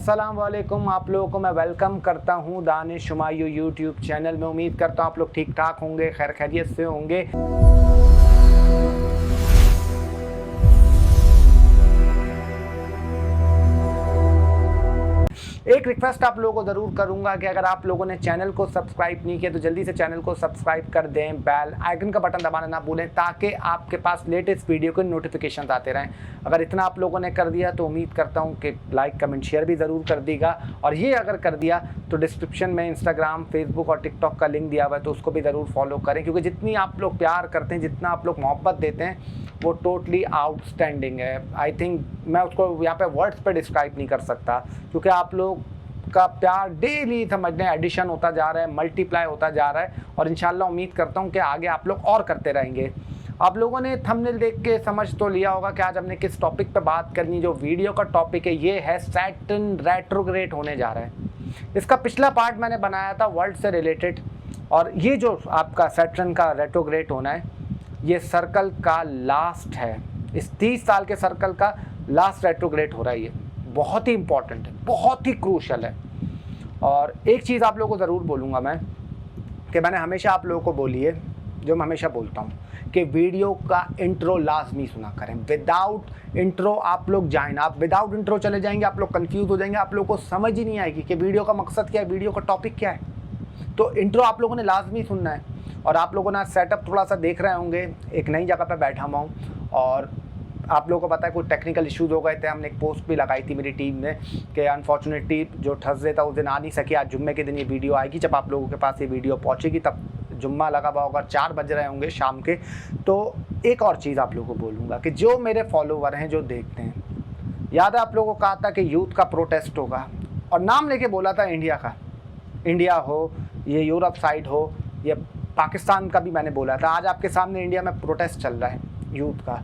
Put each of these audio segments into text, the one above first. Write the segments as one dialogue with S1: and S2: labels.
S1: अस्सलाम वालेकुम। आप लोगों को मैं वेलकम करता हूं दानिश हुमायूं यूट्यूब चैनल में। उम्मीद करता हूं आप लोग ठीक ठाक होंगे, खैर खैरियत से होंगे। एक रिक्वेस्ट आप लोगों को ज़रूर करूंगा कि अगर आप लोगों ने चैनल को सब्सक्राइब नहीं किया तो जल्दी से चैनल को सब्सक्राइब कर दें, बेल आइकन का बटन दबाना ना भूलें ताकि आपके पास लेटेस्ट वीडियो के नोटिफिकेशन आते रहें। अगर इतना आप लोगों ने कर दिया तो उम्मीद करता हूं कि लाइक कमेंट शेयर भी ज़रूर कर दीगा, और ये अगर कर दिया तो डिस्क्रिप्शन में इंस्टाग्राम, फेसबुक और टिकटॉक का लिंक दिया हुआ है, तो उसको भी ज़रूर फॉलो करें, क्योंकि जितनी आप लोग प्यार करते हैं, जितना आप लोग मोहब्बत देते हैं, वो टोटली आउटस्टैंडिंग है। आई थिंक मैं उसको यहाँ पे वर्ड्स पे डिस्क्राइब नहीं कर सकता, क्योंकि आप लोग का प्यार डेली समझने एडिशन होता जा रहा है, मल्टीप्लाई होता जा रहा है, और इंशाल्लाह उम्मीद करता हूँ कि आगे आप लोग और करते रहेंगे। आप लोगों ने थंबनेल देख के समझ तो लिया होगा कि आज हमने किस टॉपिक पे बात करनी। जो वीडियो का टॉपिक है ये है सैटर्न रेट्रोग्रेड होने जा रहा है। इसका पिछला पार्ट मैंने बनाया था वर्ल्ड से रिलेटेड, और ये जो आपका सैटर्न का रेट्रोग्रेड होना है ये सर्कल का लास्ट है। इस 30 साल के सर्कल का लास्ट रेट्रोग्रेड हो रहा है। ये बहुत ही इंपॉर्टेंट है, बहुत ही क्रूशल है। और एक चीज़ आप लोगों को ज़रूर बोलूँगा मैं, कि मैंने हमेशा आप लोगों को बोली है, जो मैं हमेशा बोलता हूँ, कि वीडियो का इंट्रो लाजमी सुना करें। विदाउट इंट्रो आप लोग जाएं ना, आप विदाउट इंट्रो चले जाएंगे, आप लोग कंफ्यूज हो जाएंगे, आप लोगों को समझ ही नहीं आएगी कि वीडियो का मकसद क्या है, वीडियो का टॉपिक क्या है। तो इंट्रो आप लोगों ने लाजमी सुनना है। और आप लोगों ने सेटअप थोड़ा सा देख रहे होंगे, एक नई जगह पर बैठा हुआ हूँ, और आप लोगों को पता है कुछ टेक्निकल इश्यूज़ हो गए थे। हमने एक पोस्ट भी लगाई थी मेरी टीम ने कि अनफॉर्चुनेटली जो थर्सडे था उस दिन आ नहीं सकी। आज जुम्मे के दिन ये वीडियो आएगी, जब आप लोगों के पास ये वीडियो पहुंचेगी तब जुम्मा लगा हुआ होगा, 4 बज रहे होंगे शाम के। तो एक और चीज़ आप लोगों को बोलूँगा कि जो मेरे फॉलोवर हैं, जो देखते हैं, याद है आप लोगों को कहा था कि यूथ का प्रोटेस्ट होगा, और नाम लेके बोला था इंडिया का। इंडिया हो, ये यूरोप साइड हो, ये पाकिस्तान का भी मैंने बोला था। आज आपके सामने इंडिया में प्रोटेस्ट चल रहा है यूथ का,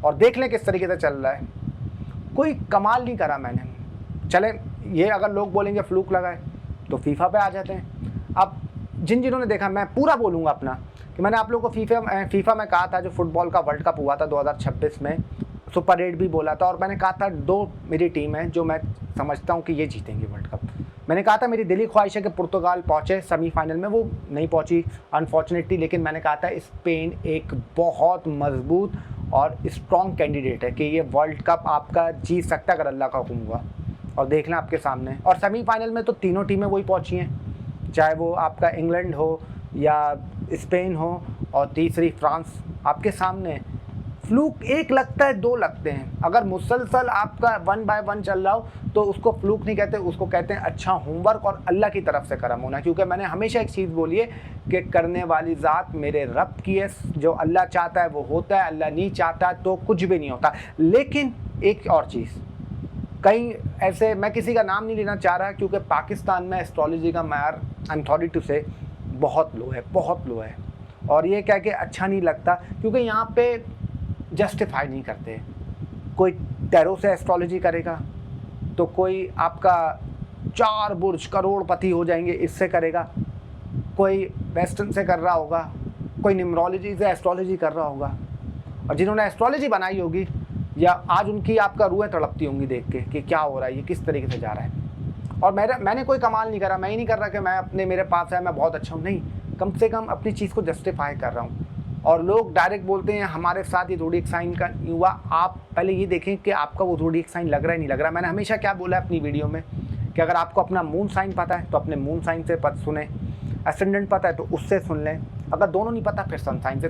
S1: और देख लें किस तरीके से चल रहा है। कोई कमाल नहीं करा मैंने। चले, ये अगर लोग बोलेंगे फ्लूक लगाए तो फीफा पे आ जाते हैं। अब जिन्होंने देखा, मैं पूरा बोलूँगा अपना, कि मैंने आप लोगों को फीफा में कहा था, जो फुटबॉल का वर्ल्ड कप हुआ था 2026 में, सुपर 8 भी बोला था, और मैंने कहा था 2 मेरी टीम है जो मैं समझता हूँ कि ये जीतेंगे वर्ल्ड कप। मैंने कहा था मेरी दिली ख्वाहिश है कि पुर्तगाल पहुँचे सेमीफाइनल में, वो नहीं पहुँची अनफॉर्चुनेटली, लेकिन मैंने कहा था स्पेन एक बहुत मजबूत और स्ट्रॉन्ग कैंडिडेट है कि ये वर्ल्ड कप आपका जीत सकता है अगर अल्लाह का हुक्म हुआ। और देख लें आपके सामने, और सेमीफाइनल में तो तीनों टीमें वही पहुँची हैं, चाहे वो आपका इंग्लैंड हो या स्पेन हो, और तीसरी फ्रांस आपके सामने। फ्लूक एक लगता है, 2 लगते हैं। अगर मुसलसल आपका 1 बाय 1 चल रहा हो तो उसको फ्लूक नहीं कहते, उसको कहते हैं अच्छा होमवर्क और अल्लाह की तरफ से करम होना। क्योंकि मैंने हमेशा एक चीज़ बोली है कि करने वाली ज़ात मेरे रब की है, जो अल्लाह चाहता है वो होता है, अल्लाह नहीं चाहता तो कुछ भी नहीं होता। लेकिन एक और चीज़, कई ऐसे, मैं किसी का नाम नहीं लेना चाह रहा, क्योंकि पाकिस्तान में एस्ट्रोलॉजी का मैार, आई एम सॉरी टू से, बहुत लो है, बहुत लो है। और ये क्या कि अच्छा नहीं लगता, क्योंकि यहाँ पे जस्टिफाई नहीं करते। कोई टैरो से एस्ट्रोलॉजी करेगा, तो कोई आपका 4 बुर्ज करोड़पति हो जाएंगे इससे करेगा, कोई वेस्टर्न से कर रहा होगा, कोई न्यूमरोलॉजी से एस्ट्रोलॉजी कर रहा होगा। और जिन्होंने एस्ट्रोलॉजी बनाई होगी, या आज उनकी आपका रूहें तड़पती होंगी देख के कि क्या हो रहा है, ये किस तरीके से जा रहा है। और मैंने कोई कमाल नहीं करा, मैं ही नहीं कर रहा कि मैं अपने मेरे पास है मैं बहुत अच्छा हूँ, नहीं, कम से कम अपनी चीज़ को जस्टिफाई कर रहा हूँ। और लोग डायरेक्ट बोलते हैं हमारे साथ ये ज़ोडिएक साइन का नहीं हुआ। आप पहले ये देखें कि आपका वो ज़ोडिएक साइन लग रहा है नहीं लग रहा। मैंने हमेशा क्या बोला है अपनी वीडियो में, कि अगर आपको अपना मून साइन पता है तो अपने मून साइन से सुने, एसेंडेंट पता है तो उससे सुन लें, अगर दोनों नहीं पता फिर सन साइन से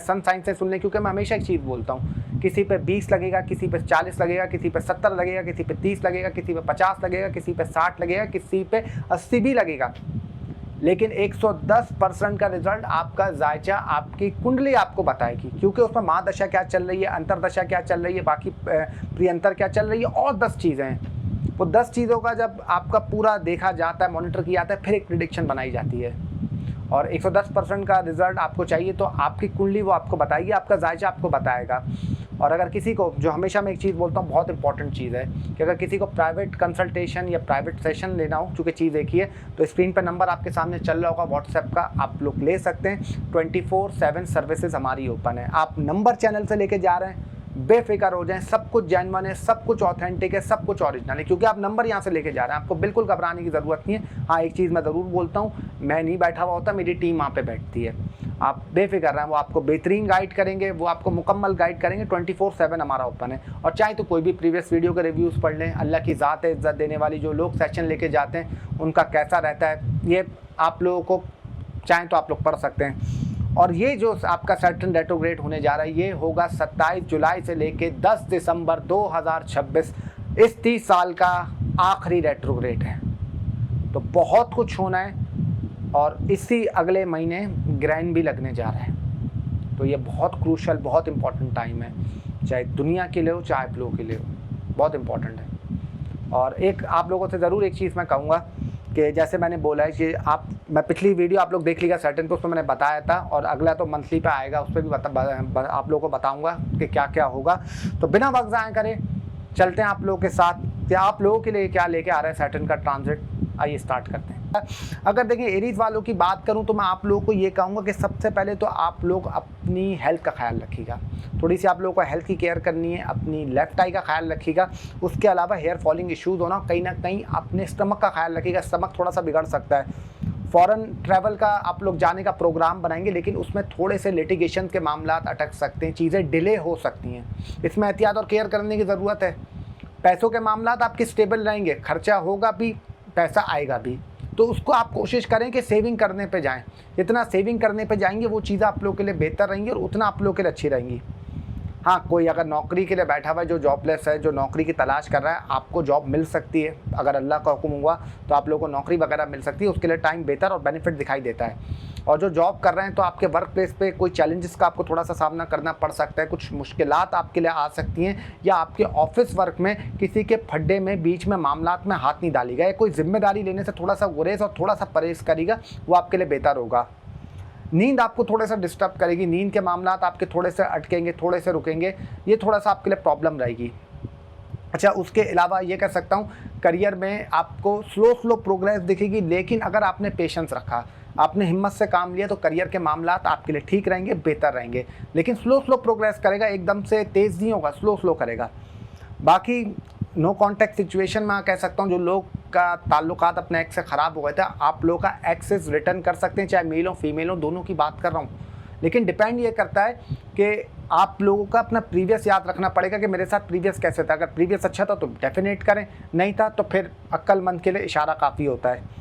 S1: सन साइन से सुन लें। क्योंकि मैं हमेशा एक चीज़ बोलता हूँ, किसी पे 20 लगेगा, किसी पे 40 लगेगा, किसी पे 70 लगेगा, किसी पे 30 लगेगा, किसी पे 50 लगेगा, किसी पे 60 लगेगा, किसी पे 80 भी लगेगा, लेकिन 110% का रिजल्ट आपका जायचा, आपकी कुंडली आपको बताएगी। क्योंकि उसमें महादशा क्या चल रही है, अंतरदशा क्या चल रही है, बाकी प्रियंतर क्या चल रही है, और 10 चीज़ें हैं। वो 10 चीज़ों का जब आपका पूरा देखा जाता है, मॉनिटर किया जाता है, फिर एक प्रिडिक्शन बनाई जाती है। और 110% का रिजल्ट आपको चाहिए तो आपकी कुंडली वो आपको बताएगी, आपका जायचा आपको बताएगा। और अगर किसी को, जो हमेशा मैं एक चीज़ बोलता हूँ, बहुत इंपॉर्टेंट चीज़ है, कि अगर किसी को प्राइवेट कंसल्टेशन या प्राइवेट सेशन लेना हो, चूँकि चीज़ एक ही है, तो स्क्रीन पर नंबर आपके सामने चल रहा होगा व्हाट्सएप का, आप लोग ले सकते हैं। 24/7 सर्विसेज हमारी ओपन है। आप नंबर चैनल से लेके जा रहे हैं, बेफिक्र हो जाएं, सब कुछ जेन्युइन है, सब कुछ ऑथेंटिक है, सब कुछ ओरिजिनल है, क्योंकि आप नंबर यहाँ से लेके जा रहे हैं, आपको बिल्कुल घबराने की ज़रूरत नहीं है। हाँ, एक चीज़ मैं ज़रूर बोलता हूँ, मैं नहीं बैठा हुआ होता, मेरी टीम वहाँ पे बैठती है। आप बेफिक्र रहें, वो आपको बेहतरीन गाइड करेंगे, वो आपको मुकम्मल गाइड करेंगे। 24/7 हमारा ओपन है। और चाहे तो कोई भी प्रीवियस वीडियो के रिव्यूज़ पढ़ लें। अल्लाह की ज़ात है इज़्ज़त देने वाली, जो लोग सेशन लेके जाते हैं उनका कैसा रहता है, ये आप लोगों को चाहें तो आप लोग पढ़ सकते हैं। और ये जो आपका सैटर्न रेट्रोग्रेड होने जा रहा है, ये होगा 27 जुलाई से लेके 10 दिसंबर 2026। इस 30 साल का आखिरी रेट्रोग्रेड है, तो बहुत कुछ होना है। और इसी अगले महीने ग्रहण भी लगने जा रहा है, तो ये बहुत क्रूशल, बहुत इंपॉर्टेंट टाइम है, चाहे दुनिया के लिए हो, चाहे आप लोगों के लिए हो, बहुत इंपॉर्टेंट है। और एक आप लोगों से ज़रूर एक चीज़ मैं कहूँगा कि जैसे मैंने बोला है कि मैं पिछली वीडियो आप लोग देख लीजिएगा सैटर्न पे, उसमें मैंने बताया था, और अगला तो मंथली पे आएगा, उस पर भी आप लोगों को बताऊंगा कि क्या क्या होगा। तो बिना वक्त ज़ाया करें चलते हैं आप लोगों के साथ कि आप लोगों के लिए क्या लेके आ रहा है सैटर्न का ट्रांजिट। आइए स्टार्ट करते हैं। अगर देखें एरीज वालों की बात करूं तो मैं आप लोगों को ये कहूँगा कि सबसे पहले तो आप लोग अपनी हेल्थ का ख्याल रखिएगा, थोड़ी सी आप लोगों को हेल्थ की केयर करनी है, अपनी लेफ्ट आई का ख्याल रखिएगा। उसके अलावा हेयर फॉलिंग इश्यूज़ होना, कहीं ना कहीं अपने स्टमक का ख्याल रखिएगा, स्टमक थोड़ा सा बिगड़ सकता है। फॉरेन ट्रैवल का आप लोग जाने का प्रोग्राम बनाएंगे, लेकिन उसमें थोड़े से लिटिगेशन के मामला अटक सकते हैं, चीज़ें डिले हो सकती हैं, इसमें एहतियात और केयर करने की ज़रूरत है। पैसों के मामला आपके स्टेबल रहेंगे, खर्चा होगा भी, पैसा आएगा भी, तो उसको आप कोशिश करें कि सेविंग करने पे जाएं। जितना सेविंग करने पे जाएंगे वो चीज़ें आप लोगों के लिए बेहतर रहेंगी और उतना आप लोगों के लिए अच्छी रहेंगी। हाँ, कोई अगर नौकरी के लिए बैठा हुआ है, जो जॉबलेस है, जो नौकरी की तलाश कर रहा है, आपको जॉब मिल सकती है, अगर अल्लाह का हुक्म हुआ तो आप लोगों को नौकरी वगैरह मिल सकती है, उसके लिए टाइम बेहतर और बेनिफिट दिखाई देता है। और जो जॉब कर रहे हैं तो आपके वर्क प्लेस पे कोई चैलेंजेस का आपको थोड़ा सा सामना करना पड़ सकता है, कुछ मुश्किलात आपके लिए आ सकती हैं, या आपके ऑफिस वर्क में किसी के फड्डे में बीच में मामलात में हाथ नहीं डालेगा, या कोई जिम्मेदारी लेने से थोड़ा सा गुरेज और थोड़ा सा परहेज करेगा, वो आपके लिए बेहतर होगा। नींद आपको थोड़ा सा डिस्टर्ब करेगी, नींद के मामलात आपके थोड़े से अटकेंगे, थोड़े से रुकेंगे, ये थोड़ा सा आपके लिए प्रॉब्लम रहेगी। अच्छा, उसके अलावा ये कह सकता हूँ करियर में आपको स्लो प्रोग्रेस दिखेगी, लेकिन अगर आपने पेशेंस रखा, आपने हिम्मत से काम लिया, तो करियर के मामलात आपके लिए ठीक रहेंगे, बेहतर रहेंगे। लेकिन स्लो प्रोग्रेस करेगा, एकदम से तेज़ नहीं होगा, स्लो करेगा। बाकी नो कॉन्टैक्ट सिचुएशन में कह सकता हूँ, जो लोग का ताल्लुकात अपने एक्स से ख़राब हो गए थे, आप लोगों का एक्सेस रिटर्न कर सकते हैं, चाहे मेल हो फीमेल हो, दोनों की बात कर रहा हूँ। लेकिन डिपेंड ये करता है कि आप लोगों का अपना प्रीवियस याद रखना पड़ेगा कि मेरे साथ प्रीवियस कैसे था। अगर प्रीवियस अच्छा था तो डेफिनेट करें, नहीं था तो फिर अक्लमंद के लिए इशारा काफ़ी होता है।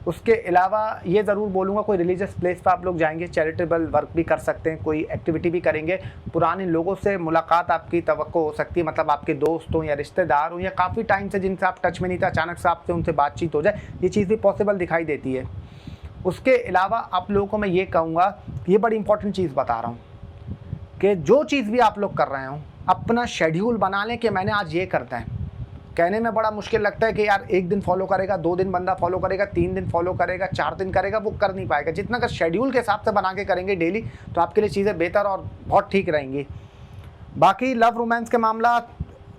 S1: उसके अलावा ये ज़रूर बोलूँगा, कोई रिलीजियस प्लेस पर आप लोग जाएंगे, चैरिटेबल वर्क भी कर सकते हैं, कोई एक्टिविटी भी करेंगे, पुराने लोगों से मुलाकात आपकी तवक्को हो सकती है, मतलब आपके दोस्त हों या रिश्तेदार हों या काफ़ी टाइम से जिनसे आप टच में नहीं थे, अचानक से आपसे उनसे बातचीत हो जाए, ये चीज़ भी पॉसिबल दिखाई देती है। उसके अलावा आप लोगों को मैं ये कहूँगा, ये बड़ी इंपॉर्टेंट चीज़ बता रहा हूँ कि जो चीज़ भी आप लोग कर रहे हो, अपना शेड्यूल बना लें कि मैंने आज ये करना है। कहने में बड़ा मुश्किल लगता है कि यार 1 दिन फॉलो करेगा, 2 दिन बंदा फॉलो करेगा, 3 दिन फॉलो करेगा, 4 दिन करेगा, वो कर नहीं पाएगा। जितना अगर शेड्यूल के हिसाब से बना के करेंगे डेली, तो आपके लिए चीज़ें बेहतर और बहुत ठीक रहेंगी। बाकी लव रोमांस के मामला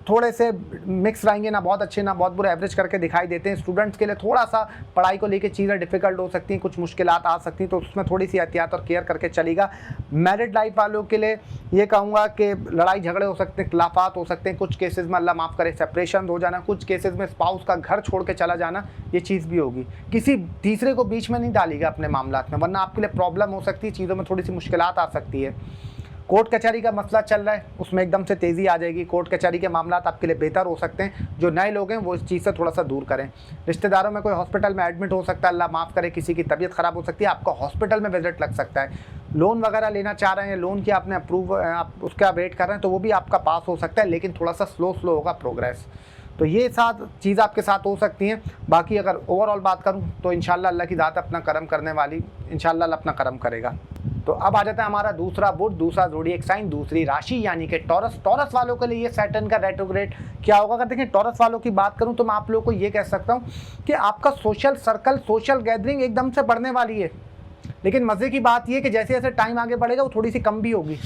S1: थोड़े से मिक्स रहेंगे, ना बहुत अच्छे ना बहुत बुरे, एवरेज करके दिखाई देते हैं। स्टूडेंट्स के लिए थोड़ा सा पढ़ाई को लेकर चीज़ें डिफ़िकल्ट हो सकती हैं, कुछ मुश्किलात आ सकती हैं, तो उसमें थोड़ी सी एहतियात और केयर करके चलेगा। मैरिड लाइफ वालों के लिए ये कहूँगा कि लड़ाई झगड़े हो सकते हैं, खिलाफात हो सकते हैं, कुछ केसेस में अल्लाह माफ़ करे सेपरेशन हो जाना, कुछ केसेस में स्पाउस का घर छोड़ के चला जाना, ये चीज़ भी होगी। किसी तीसरे को बीच में नहीं डालिएगा अपने मामलात में, वरना आपके लिए प्रॉब्लम हो सकती है, चीज़ों में थोड़ी सी मुश्किलात आ सकती है। कोर्ट कचहरी का मसला चल रहा है, उसमें एकदम से तेज़ी आ जाएगी। कोर्ट कचहरी के मामलात आपके लिए बेहतर हो सकते हैं। जो नए लोग हैं वो इस चीज़ से थोड़ा सा दूर करें। रिश्तेदारों में कोई हॉस्पिटल में एडमिट हो सकता है, अल्लाह माफ़ करे, किसी की तबीयत ख़राब हो सकती है, आपका हॉस्पिटल में विजिट लग सकता है। लोन वगैरह लेना चाह रहे हैं, लोन की आपने अप्रूव आप उसका वेट कर रहे हैं, तो वो भी आपका पास हो सकता है, लेकिन थोड़ा सा स्लो होगा प्रोग्रेस। तो ये 7 चीज़ आपके साथ हो सकती हैं। बाकी अगर ओवरऑल बात करूं तो इंशाल्लाह अल्लाह की ज़ात अपना करम करने वाली, इंशाल्लाह अल्लाह अपना करम करेगा। तो अब आ जाता है हमारा दूसरा बुध, दूसरा ज़ोडिएक साइन, दूसरी राशि यानी कि टॉरस। टॉरस वालों के लिए ये सैटर्न का रेट्रोग्रेड क्या होगा? अगर देखिए टॉरस वालों की बात करूं तो मैं आप लोगों को ये कह सकता हूं कि आपका सोशल सर्कल, सोशल गैदरिंग एकदम से बढ़ने वाली है। लेकिन मज़े की बात ये कि जैसे जैसे टाइम आगे बढ़ेगा वो थोड़ी सी कम भी होगी,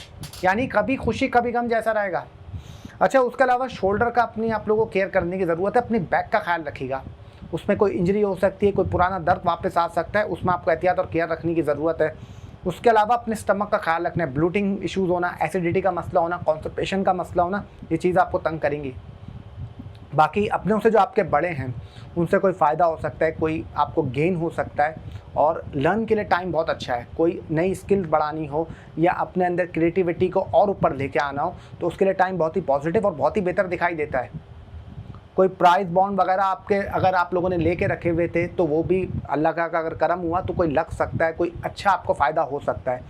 S1: यानी कभी खुशी कभी गम जैसा रहेगा। अच्छा, उसके अलावा शोल्डर का अपनी आप लोगों को केयर करने की ज़रूरत है। अपनी बैक का ख्याल रखिएगा, उसमें कोई इंजरी हो सकती है, कोई पुराना दर्द वापस आ सकता है, उसमें आपको एहतियात और केयर रखने की ज़रूरत है। उसके अलावा अपने स्टमक का ख्याल रखना है। ब्लोटिंग इश्यूज़ होना, एसिडिटी का मसला होना, कॉन्स्टिपेशन का मसला होना, ये चीज़ आपको तंग करेंगी। बाकी अपने से जो आपके बड़े हैं उनसे कोई फ़ायदा हो सकता है, कोई आपको गेन हो सकता है, और लर्न के लिए टाइम बहुत अच्छा है। कोई नई स्किल्स बढ़ानी हो या अपने अंदर क्रिएटिविटी को और ऊपर लेके आना हो तो उसके लिए टाइम बहुत ही पॉजिटिव और बहुत ही बेहतर दिखाई देता है। कोई प्राइज़ बॉन्ड वगैरह आपके अगर आप लोगों ने लेके रखे हुए थे तो वो भी अल्लाह का अगर करम हुआ तो कोई लग सकता है, कोई अच्छा आपको फ़ायदा हो सकता है।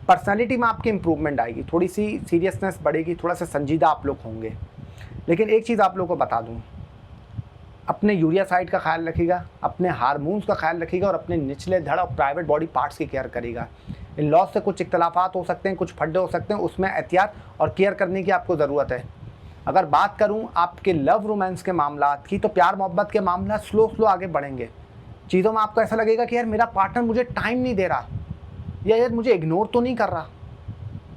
S1: पर्सनैलिटी में आपकी इम्प्रूवमेंट आएगी, थोड़ी सी सीरियसनेस बढ़ेगी, थोड़ा सा संजीदा आप लोग होंगे। लेकिन एक चीज़ आप लोगों को बता दूँ, अपने यूरिया साइड का ख्याल रखिएगा, अपने हार्मोन्स का ख्याल रखिएगा और अपने निचले धड़ और प्राइवेट बॉडी पार्ट्स की केयर करिएगा। इन लॉस से कुछ इख्तलाफात हो सकते हैं, कुछ फड्डे हो सकते हैं, उसमें एहतियात और केयर करने की आपको ज़रूरत है। अगर बात करूं आपके लव रोमांस के मामलात की, तो प्यार मोहब्बत के मामला स्लो आगे बढ़ेंगे। चीज़ों में आपको ऐसा लगेगा कि यार मेरा पार्टनर मुझे टाइम नहीं दे रहा, या यार मुझे इग्नोर तो नहीं कर रहा,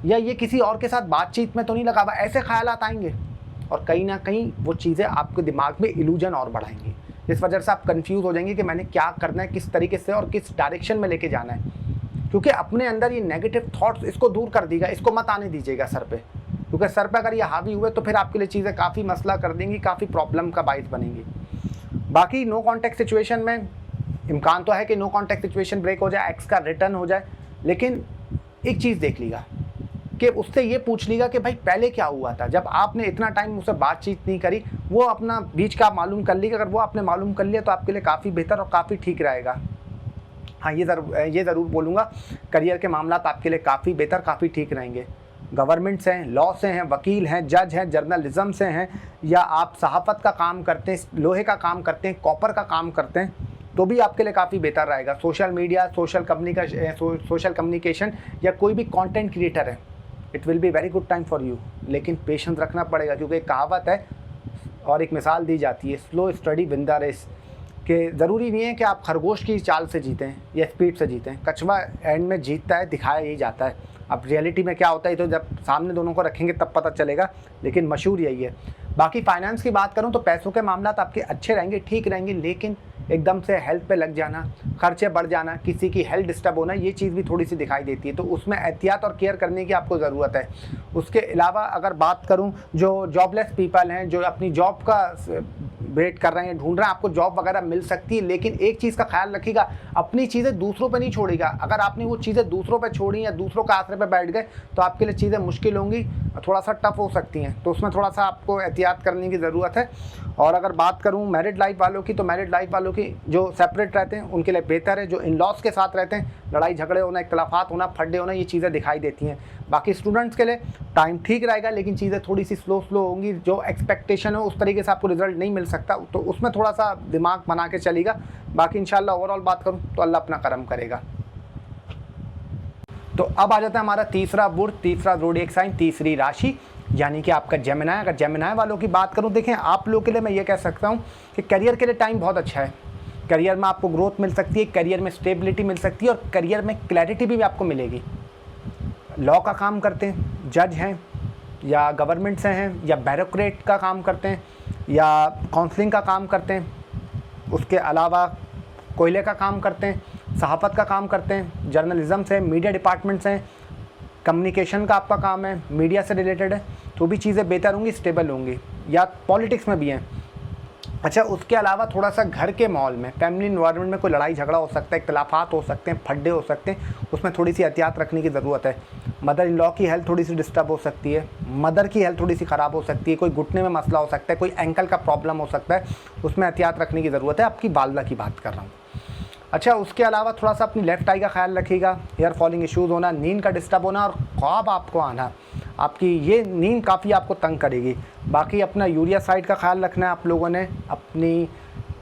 S1: या ये किसी और के साथ बातचीत में तो नहीं लगा हुआ, ऐसे ख्यालात आएंगे और कहीं ना कहीं वो चीज़ें आपके दिमाग में इल्यूजन और बढ़ाएंगी, जिस वजह से आप कंफ्यूज हो जाएंगे कि मैंने क्या करना है, किस तरीके से और किस डायरेक्शन में लेके जाना है। क्योंकि अपने अंदर ये नेगेटिव थॉट्स, इसको दूर कर दीजिएगा, इसको मत आने दीजिएगा सर पे, क्योंकि सर पे अगर ये हावी हुए तो फिर आपके लिए चीज़ें काफ़ी मसला कर देंगी, काफ़ी प्रॉब्लम का बाइस बनेंगी। बाकी नो कॉन्टैक्ट सिचुएशन में इम्कान तो है कि नो कॉन्टैक्ट सिचुएशन ब्रेक हो जाए, एक्स का रिटर्न हो जाए, लेकिन एक चीज़ देख लीजिएगा कि उससे ये पूछ लीजिएगा कि भाई पहले क्या हुआ था जब आपने इतना टाइम मुझसे बातचीत नहीं करी, वो अपना बीच का मालूम कर लीजिएगा। अगर वो आपने मालूम कर लिया तो आपके लिए काफ़ी बेहतर और काफ़ी ठीक रहेगा। हाँ, ये ज़रूर बोलूँगा, करियर के मामला आपके लिए काफ़ी बेहतर, काफ़ी ठीक रहेंगे। गवर्नमेंट से हैं, लॉ से हैं, वकील हैं, जज हैं, जर्नलिज्म से हैं, या आप सहाफ़त का काम करते हैं, लोहे का काम करते हैं, कॉपर का काम करते हैं, तो भी आपके लिए काफ़ी बेहतर रहेगा। सोशल मीडिया, सोशल कम्युनिकेशन या कोई भी कंटेंट क्रिएटर है, it will be very good time for you. लेकिन पेशेंस रखना पड़ेगा, क्योंकि एक कहावत है और एक मिसाल दी जाती है, slow study win the race, कि ज़रूरी नहीं है कि आप खरगोश की चाल से जीतें या स्पीड से जीतें, कछुआ एंड में जीतता है, दिखाया ही जाता है। अब रियलिटी में क्या होता है तो जब सामने दोनों को रखेंगे तब पता चलेगा, लेकिन मशहूर यही है। बाकी फाइनेंस की बात करूं तो पैसों के मामला आपके अच्छे रहेंगे, ठीक रहेंगे, लेकिन एकदम से हेल्थ पे लग जाना, खर्चे बढ़ जाना, किसी की हेल्थ डिस्टर्ब होना, ये चीज़ भी थोड़ी सी दिखाई देती है, तो उसमें एहतियात और केयर करने की आपको ज़रूरत है। उसके अलावा अगर बात करूं, जो जॉबलेस पीपल हैं, जो अपनी जॉब का वेट कर रहे हैं, ढूंढ रहे हैं, आपको जॉब वगैरह मिल सकती है, लेकिन एक चीज़ का ख्याल रखिएगा, अपनी चीज़ें दूसरों पे नहीं छोड़िएगा। अगर आपने वो चीज़ें दूसरों पे छोड़ी या दूसरों के आसरे पे बैठ गए तो आपके लिए चीज़ें मुश्किल होंगी, थोड़ा सा टफ हो सकती हैं, तो उसमें थोड़ा सा आपको एहतियात करने की ज़रूरत है। और अगर बात करूं मैरिड लाइफ वालों की, तो मैरिड लाइफ वालों की जो सेपरेट रहते हैं उनके लिए बेहतर है। जो इन लॉस के साथ रहते हैं, लड़ाई झगड़े होना, इख्तलाफात होना, फड्डे होना, ये चीज़ें दिखाई देती हैं। बाकी स्टूडेंट्स के लिए टाइम ठीक रहेगा, लेकिन चीज़ें थोड़ी सी स्लो होंगी, जो एक्सपेक्टेशन हो उस तरीके से आपको रिजल्ट नहीं मिल सकता, तो उसमें थोड़ा सा दिमाग बना के चलेगा। बाकी इंशाल्लाह ओवरऑल बात करूँ तो अल्लाह अपना करम करेगा। तो अब आ जाता है हमारा तीसरा बुर्ज, तीसरा ज़ोडिएक साइन, तीसरी राशि, यानी कि आपका जेमिनाई। अगर जेमिनाई वालों की बात करूं, देखें आप लोग के लिए मैं ये कह सकता हूं कि करियर के लिए टाइम बहुत अच्छा है। करियर में आपको ग्रोथ मिल सकती है, करियर में स्टेबिलिटी मिल सकती है और करियर में क्लैरिटी भी आपको मिलेगी। लॉ का काम करते हैं, जज हैं या गवर्नमेंट से हैं या ब्यूरोक्रेट का काम करते हैं या काउंसलिंग का काम करते हैं, उसके अलावा कोयले का काम करते हैं, सहाफ़त का काम करते हैं, जर्नलिज्म से, मीडिया डिपार्टमेंट से, कम्युनिकेशन का आपका काम है, मीडिया से रिलेटेड है, तो भी चीज़ें बेहतर होंगी, स्टेबल होंगी, या पॉलिटिक्स में भी हैं। अच्छा, उसके अलावा थोड़ा सा घर के माहौल में, फैमिली इन्वायरमेंट में कोई लड़ाई झगड़ा हो सकता है, इख्तलाफात हो सकते हैं, फड्डे हो सकते हैं, उसमें थोड़ी सी एहतियात रखने की ज़रूरत है। मदर इन लॉ की हेल्थ थोड़ी सी डिस्टर्ब हो सकती है, मदर की हेल्थ थोड़ी सी ख़राब हो सकती है, कोई घुटने में मसला हो सकता है, कोई एंकल का प्रॉब्लम हो सकता है, उसमें एहतियात रखने की ज़रूरत है। आपकी वालदा की बात कर रहा हूँ। अच्छा, उसके अलावा थोड़ा सा अपनी लेफ्ट आई का ख्याल रखिएगा, हेयर फॉलिंग इश्यूज़ होना, नींद का डिस्टर्ब होना और ख्वाब आपको आना, आपकी ये नींद काफ़ी आपको तंग करेगी। बाकी अपना यूरिया साइड का ख्याल रखना है आप लोगों ने, अपनी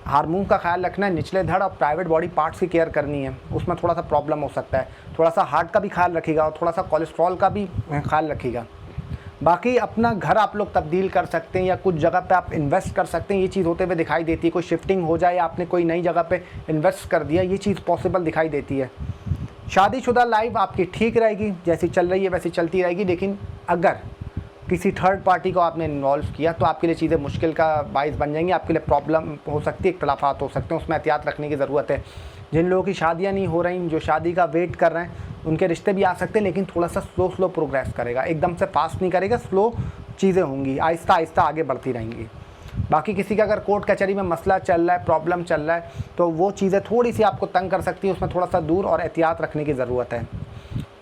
S1: हार्मोन का ख्याल रखना है, निचले धड़ और प्राइवेट बॉडी पार्ट्स की केयर करनी है, उसमें थोड़ा सा प्रॉब्लम हो सकता है। थोड़ा सा हार्ट का भी ख्याल रखिएगा और थोड़ा सा कोलेस्ट्रॉल का भी ख्याल रखिएगा। बाकी अपना घर आप लोग तब्दील कर सकते हैं या कुछ जगह पे आप इन्वेस्ट कर सकते हैं, ये चीज़ होते हुए दिखाई देती है। कोई शिफ्टिंग हो जाए या आपने कोई नई जगह पे इन्वेस्ट कर दिया, ये चीज़ पॉसिबल दिखाई देती है। शादीशुदा लाइफ आपकी ठीक रहेगी, जैसी चल रही है वैसी चलती रहेगी, लेकिन अगर किसी थर्ड पार्टी को आपने इन्वॉल्व किया तो आपके लिए चीज़ें मुश्किल का बाइस बन जाएंगी, आपके लिए प्रॉब्लम हो सकती है, इख्तलाफात हो सकते हैं, उसमें एहतियात रखने की ज़रूरत है। जिन लोगों की शादियाँ नहीं हो रही, जो शादी का वेट कर रहे हैं, उनके रिश्ते भी आ सकते हैं, लेकिन थोड़ा सा स्लो प्रोग्रेस करेगा, एकदम से फास्ट नहीं करेगा, स्लो चीज़ें होंगी, आहिस्ता आहिस्ता आगे बढ़ती रहेंगी। बाकी किसी का अगर कोर्ट कचहरी में मसला चल रहा है, प्रॉब्लम चल रहा है, तो वो चीज़ें थोड़ी सी आपको तंग कर सकती है, उसमें थोड़ा सा दूर और एहतियात रखने की ज़रूरत है।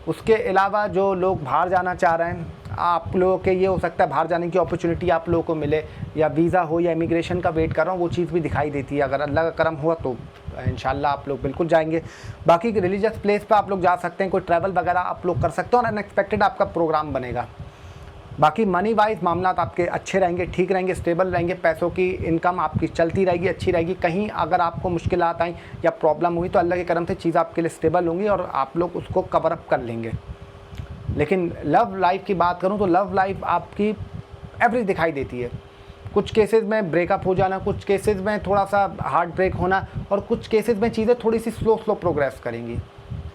S1: उसके अलावा जो लोग बाहर जाना चाह रहे हैं, आप लोगों के ये हो सकता है बाहर जाने की अपॉर्चुनिटी आप लोगों को मिले, या वीज़ा हो या इमिग्रेशन का वेट कर रहा हूँ, वो चीज़ भी दिखाई देती है। अगर अल्लाह का करम हुआ तो इंशाल्लाह आप लोग बिल्कुल जाएंगे। बाकी रिलीजियस प्लेस पे आप लोग जा सकते हैं, कोई ट्रैवल वगैरह आप लोग कर सकते हो और अनएक्सपेक्टेड आपका प्रोग्राम बनेगा। बाकी मनी वाइज मामला आपके अच्छे रहेंगे, ठीक रहेंगे, स्टेबल रहेंगे, पैसों की इनकम आपकी चलती रहेगी, अच्छी रहेगी। कहीं अगर आपको मुश्किलात आई या प्रॉब्लम हुई तो अल्लाह के करम से चीज़ आपके लिए स्टेबल होंगी और आप लोग उसको कवर अप कर लेंगे। लेकिन लव लाइफ की बात करूं तो लव लाइफ आपकी एवरेज दिखाई देती है। कुछ केसेस में ब्रेकअप हो जाना, कुछ केसेस में थोड़ा सा हार्ट ब्रेक होना, और कुछ केसेस में चीज़ें थोड़ी सी स्लो प्रोग्रेस करेंगी,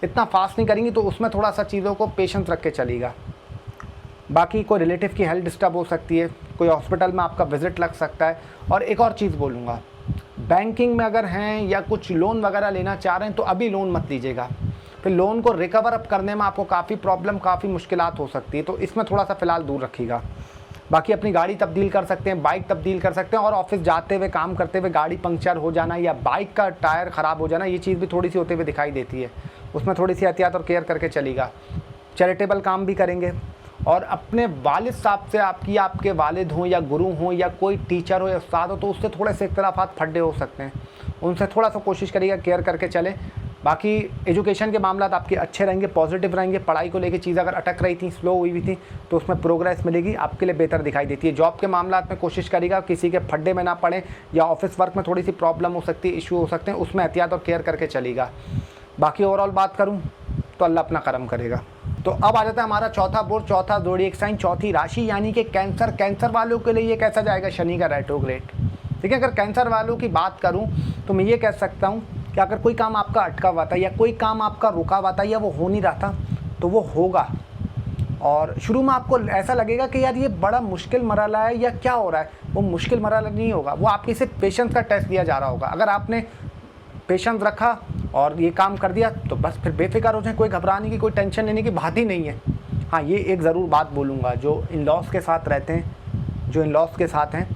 S1: इतना फास्ट नहीं करेंगी, तो उसमें थोड़ा सा चीज़ों को पेशेंस रख के चलेगा। बाकी कोई रिलेटिव की हेल्थ डिस्टर्ब हो सकती है, कोई हॉस्पिटल में आपका विज़िट लग सकता है। और एक और चीज़ बोलूँगा, बैंकिंग में अगर हैं या कुछ लोन वगैरह लेना चाह रहे हैं तो अभी लोन मत लीजिएगा, फिर लोन को रिकवर अप करने में आपको काफ़ी प्रॉब्लम, काफ़ी मुश्किलात हो सकती है, तो इसमें थोड़ा सा फ़िलहाल दूर रखिएगा। बाकी अपनी गाड़ी तब्दील कर सकते हैं, बाइक तब्दील कर सकते हैं, और ऑफिस जाते हुए, काम करते हुए गाड़ी पंक्चर हो जाना या बाइक का टायर ख़राब हो जाना, ये चीज़ भी थोड़ी सी होते हुए दिखाई देती है, उसमें थोड़ी सी एहतियात और केयर करके चलेगा। चैरिटेबल काम भी करेंगे, और अपने वालिद साहब से, आपके वालिद हों या गुरु हों या कोई टीचर हो या उस्ताद हो, तो उससे थोड़े से इख्तलाफात फड्डे हो सकते हैं, उनसे थोड़ा सा कोशिश करिएगा केयर करके चलें। बाकी एजुकेशन के मामला आपके अच्छे रहेंगे, पॉजिटिव रहेंगे। पढ़ाई को लेकर चीज़ अगर अटक रही थी, स्लो हुई थी, तो उसमें प्रोग्रेस मिलेगी, आपके लिए बेहतर दिखाई देती है। जॉब के मामला में कोशिश करिएगा किसी के फड्डे में ना पड़े, या ऑफिस वर्क में थोड़ी सी प्रॉब्लम हो सकती है, इशू हो सकते हैं, उसमें एहतियात और केयर करके चलेगा। बाकी ओवरऑल बात करूँ तो अल्लाह अपना करम करेगा। तो अब आ जाता है हमारा चौथा बोर्ड, चौथा ज़ोडिएक साइन, चौथी राशि, यानी कि कैंसर। कैंसर वालों के लिए ये कैसा जाएगा? शनि का रेट्रोग्रेड। ठीक है, अगर कैंसर वालों की बात करूं तो मैं ये कह सकता हूं कि अगर कोई काम आपका अटका हुआ था, या कोई काम आपका रुका हुआ था, या वो हो नहीं रहा था, तो वो होगा। और शुरू में आपको ऐसा लगेगा कि यार ये बड़ा मुश्किल मरहला है या क्या हो रहा है, वो मुश्किल मरहला नहीं होगा, वो आपकी सिर्फ पेशेंस का टेस्ट दिया जा रहा होगा। अगर आपने पेशेंस रखा और ये काम कर दिया तो बस फिर बेफिक्र हो जाए, कोई घबराने की, कोई टेंशन लेने की बात ही नहीं है। हाँ, ये एक ज़रूर बात बोलूँगा, जो इन लॉस के साथ रहते हैं, जो इन लॉस के साथ हैं,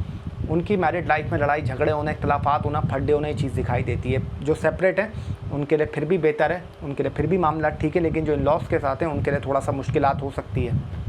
S1: उनकी मैरिड लाइफ में लड़ाई झगड़े होना, इख्तलाफात होना, फड्डे होना, ये चीज़ दिखाई देती है। जो सेपरेट हैं उनके लिए फिर भी बेहतर है, उनके लिए फिर भी मामला ठीक है, लेकिन जो इन लॉस के साथ हैं उनके लिए थोड़ा सा मुश्किलात हो सकती है।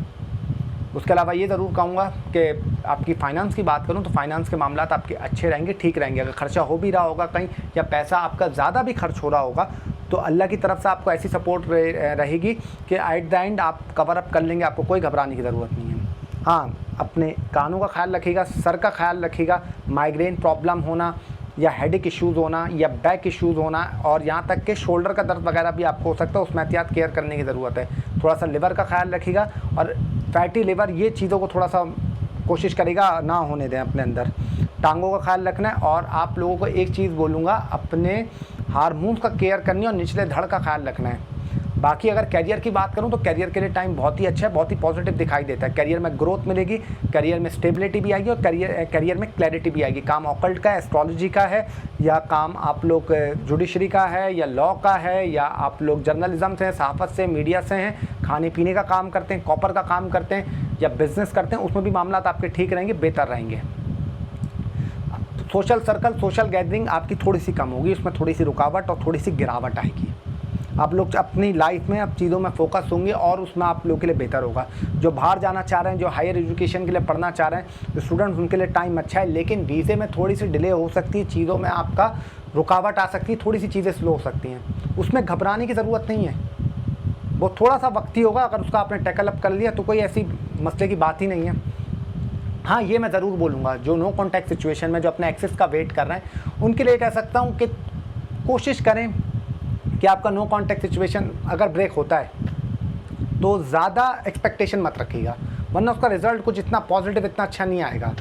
S1: उसके अलावा ये ज़रूर कहूँगा कि आपकी फ़ाइनेंस की बात करूँ तो फ़ाइनेंस के मामला आपके अच्छे रहेंगे, ठीक रहेंगे। अगर खर्चा हो भी रहा होगा कहीं, या पैसा आपका ज़्यादा भी खर्च हो रहा होगा, तो अल्लाह की तरफ से आपको ऐसी सपोर्ट रहेगी कि एट द एंड आप कवर अप कर लेंगे, आपको कोई घबराने की ज़रूरत नहीं है। हाँ, अपने कानों का ख्याल रखिएगा, सर का ख्याल रखिएगा, माइग्रेन प्रॉब्लम होना, या हेडेक इश्यूज़ होना, या बैक इश्यूज़ होना, और यहाँ तक कि शोल्डर का दर्द वगैरह भी आपको हो सकता है, उसमें एहतियात केयर करने की ज़रूरत है। थोड़ा सा लिवर का ख्याल रखिएगा, और फैटी लिवर, ये चीज़ों को थोड़ा सा कोशिश करेगा ना होने दें अपने अंदर। टांगों का ख्याल रखना है, और आप लोगों को एक चीज़ बोलूँगा, अपने हार्मोन्स का केयर करनी है और निचले धड़ का ख्याल रखना है। बाकी अगर कैरियर की बात करूं तो कैरियर के लिए टाइम बहुत ही अच्छा है, बहुत ही पॉजिटिव दिखाई देता है। कैरियर में ग्रोथ मिलेगी, कैरियर में स्टेबिलिटी भी आएगी, और कैरियर में क्लैरिटी भी आएगी। काम ऑकल्ट का है, एस्ट्रोलॉजी का है, या काम आप लोग जुडिशरी का है, या लॉ का है, या आप लोग जर्नलिज्म से हैं, सहाफ़त से, मीडिया से हैं, खाने पीने का काम करते हैं, कॉपर का काम करते हैं, या बिज़नेस करते हैं, उसमें भी मामला आपके ठीक रहेंगे, बेहतर रहेंगे। सोशल सर्कल, सोशल गैदरिंग आपकी थोड़ी सी कम होगी, उसमें थोड़ी सी रुकावट और थोड़ी सी गिरावट आएगी। आप लोग अपनी लाइफ में अब चीज़ों में फोकस होंगे, और उसमें आप लोग के लिए बेहतर होगा। जो बाहर जाना चाह रहे हैं, जो हायर एजुकेशन के लिए पढ़ना चाह रहे हैं, जो स्टूडेंट्स, उनके लिए टाइम अच्छा है, लेकिन वीज़े में थोड़ी सी डिले हो सकती है, चीज़ों में आपका रुकावट आ सकती है, थोड़ी सी चीज़ें स्लो हो सकती हैं। उसमें घबराने की ज़रूरत नहीं है, वो थोड़ा सा वक्ती होगा। अगर उसका आपने टैकल अप कर लिया तो कोई ऐसी मसले की बात ही नहीं है। हाँ, ये मैं ज़रूर बोलूँगा, जो नो कॉन्टैक्ट सिचुएशन में, जो अपने एक्सेस का वेट कर रहे हैं, उनके लिए कह सकता हूँ कि कोशिश करें कि आपका नो कॉन्टैक्ट सिचुएशन अगर ब्रेक होता है तो ज़्यादा एक्सपेक्टेशन मत रखिएगा, वरना उसका रिज़ल्ट कुछ इतना पॉजिटिव, इतना अच्छा नहीं आएगा।